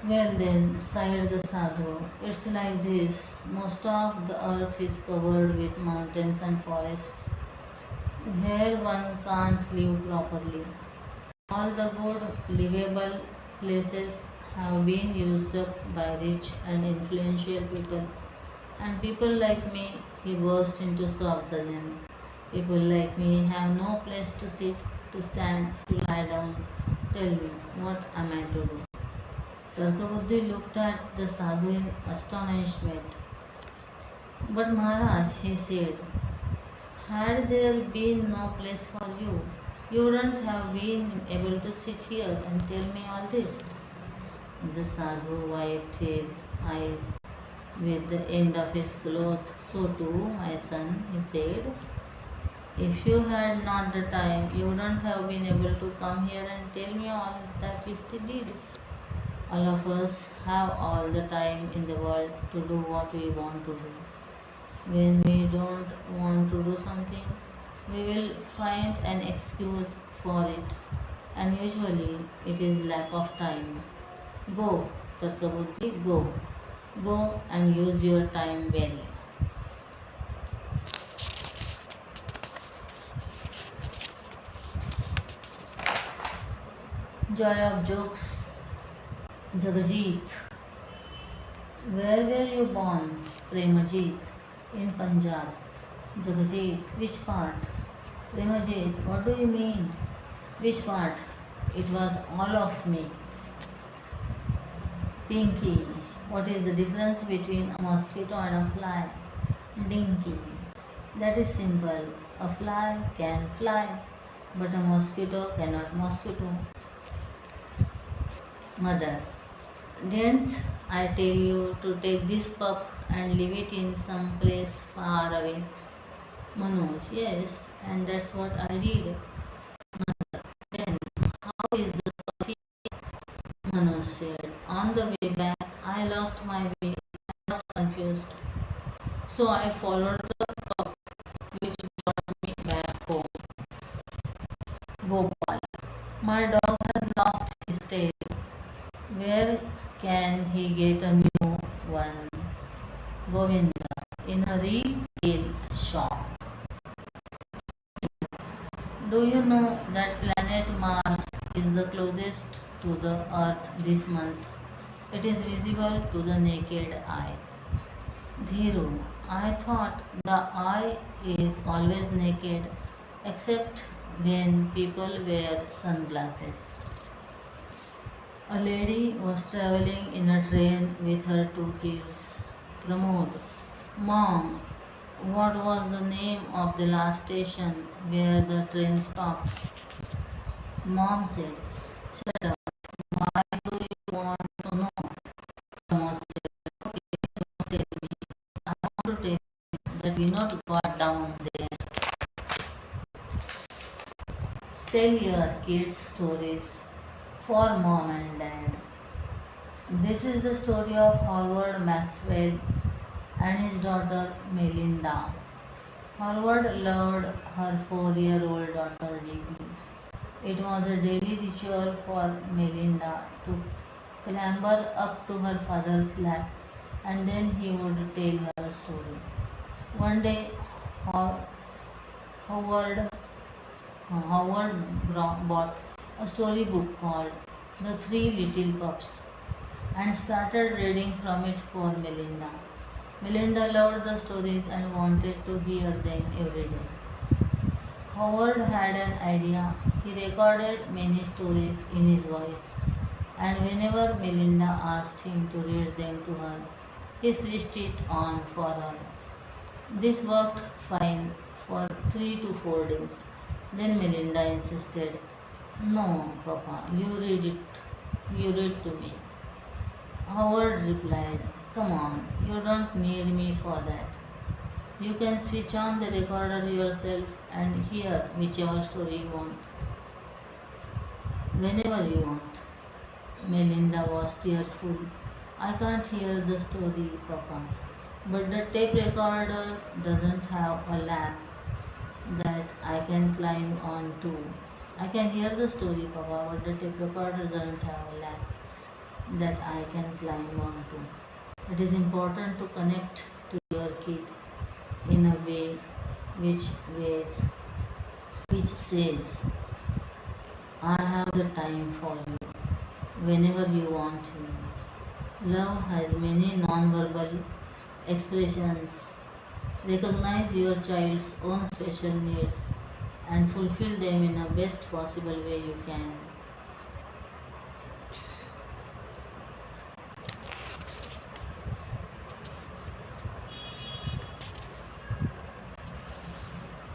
A: Well then, sighed the sadhu, it's like this. Most of the earth is covered with mountains and forests where one can't live properly. All the good livable places have been used up by rich and influential people. And people like me, he burst into sobs again. People like me have no place to sit, to stand, to lie down. Tell me, what am I to do? Tarkabuddhi looked at the sadhu in astonishment. But Maharaj, he said, had there been no place for you, you wouldn't have been able to sit here and tell me all this. The sadhu wiped his eyes with the end of his cloth. So too, my son, he said, if you had not the time, you wouldn't have been able to come here and tell me all that you did. All of us have all the time in the world to do what we want to do. When we don't want to do something, we will find an excuse for it. and usually it is lack of time. Go, Tarkabuddhi, go. Go and use your time well. Joy of jokes, Jagajit. Where were you born? Premajit. In Punjab. Jagajit. Which part? Premajit. What do you mean? Which part? It was all of me. Pinky. What is the difference between a mosquito and a fly? Dinky. That is simple. A fly can fly, but a mosquito cannot mosquito. Mother. Didn't I tell you to take this pup and leave it in some place far away? Manoj. Yes, and that's what I did. Then, how is the puppy? Manoj said. On the way back, I lost my way and got confused. So I followed the pup which brought me back home. Gopal. My dog has lost his tail. Where can he get a new one? Govinda. In a retail shop. Do you know that planet Mars is the closest to the Earth this month? It is visible to the naked eye. Dhiru. I thought the eye is always naked except when people wear sunglasses. A lady was traveling in a train with her two kids. Pramod. Mom, what was the name of the last station where the train stopped? Mom said, shut up. Why do you want to know? Pramod said, okay, don't tell me. I want to tell you that we not got down there. Tell your kids stories for mom and dad. This is the story of Howard Maxwell and his daughter Melinda. Howard loved her 4-year-old daughter deeply. It was a daily ritual for Melinda to clamber up to her father's lap and then he would tell her a story. One day, Howard, bought a storybook called The Three Little Pups and started reading from it for Melinda. Melinda loved the stories and wanted to hear them every day. Howard had an idea. He recorded many stories in his voice, and whenever Melinda asked him to read them to her, he switched it on for her. This worked fine for 3 to 4 days. Then Melinda insisted, no, Papa, you read it. You read to me. Howard replied, come on, you don't need me for that. You can switch on the recorder yourself and hear whichever story you want, whenever you want. Melinda was tearful. I can't hear the story, Papa. But the tape recorder doesn't have a lamp that I can climb on to. I can hear the story, Papa, but the tape recorder doesn't have a lamp that I can climb on to. It is important to connect to your kid in a way which ways which says, I have the time for you whenever you want me. Love has many non-verbal expressions. Recognize your child's own special needs and fulfill them in the best possible way you can.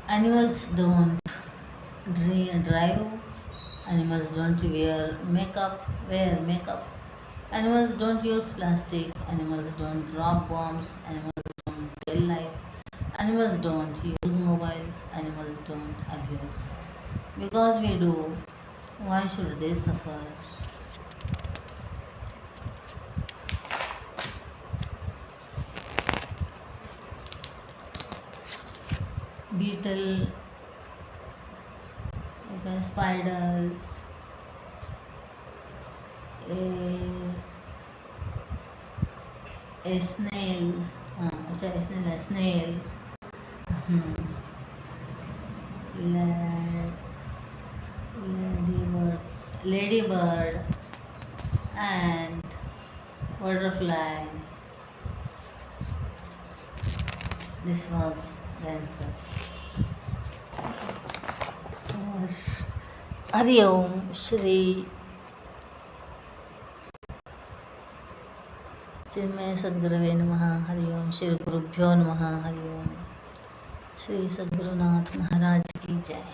A: Animals don't drive. Animals don't wear makeup. Animals don't use plastic. Animals don't drop bombs. Animals don't tell lies. Animals don't use mobiles. Animals don't abuse. Because we do, why should they suffer? Beetle, like a spider, A snail. अच्छा snail है snail. Ladybird and butterfly. This was the answer. Hari ओम श्री चिन्मय सद्गुरवे नमः. हरि ओम श्री गुरुभ्यो नमः. हरि ओम श्री सद्गुरुनाथ महाराज की जय.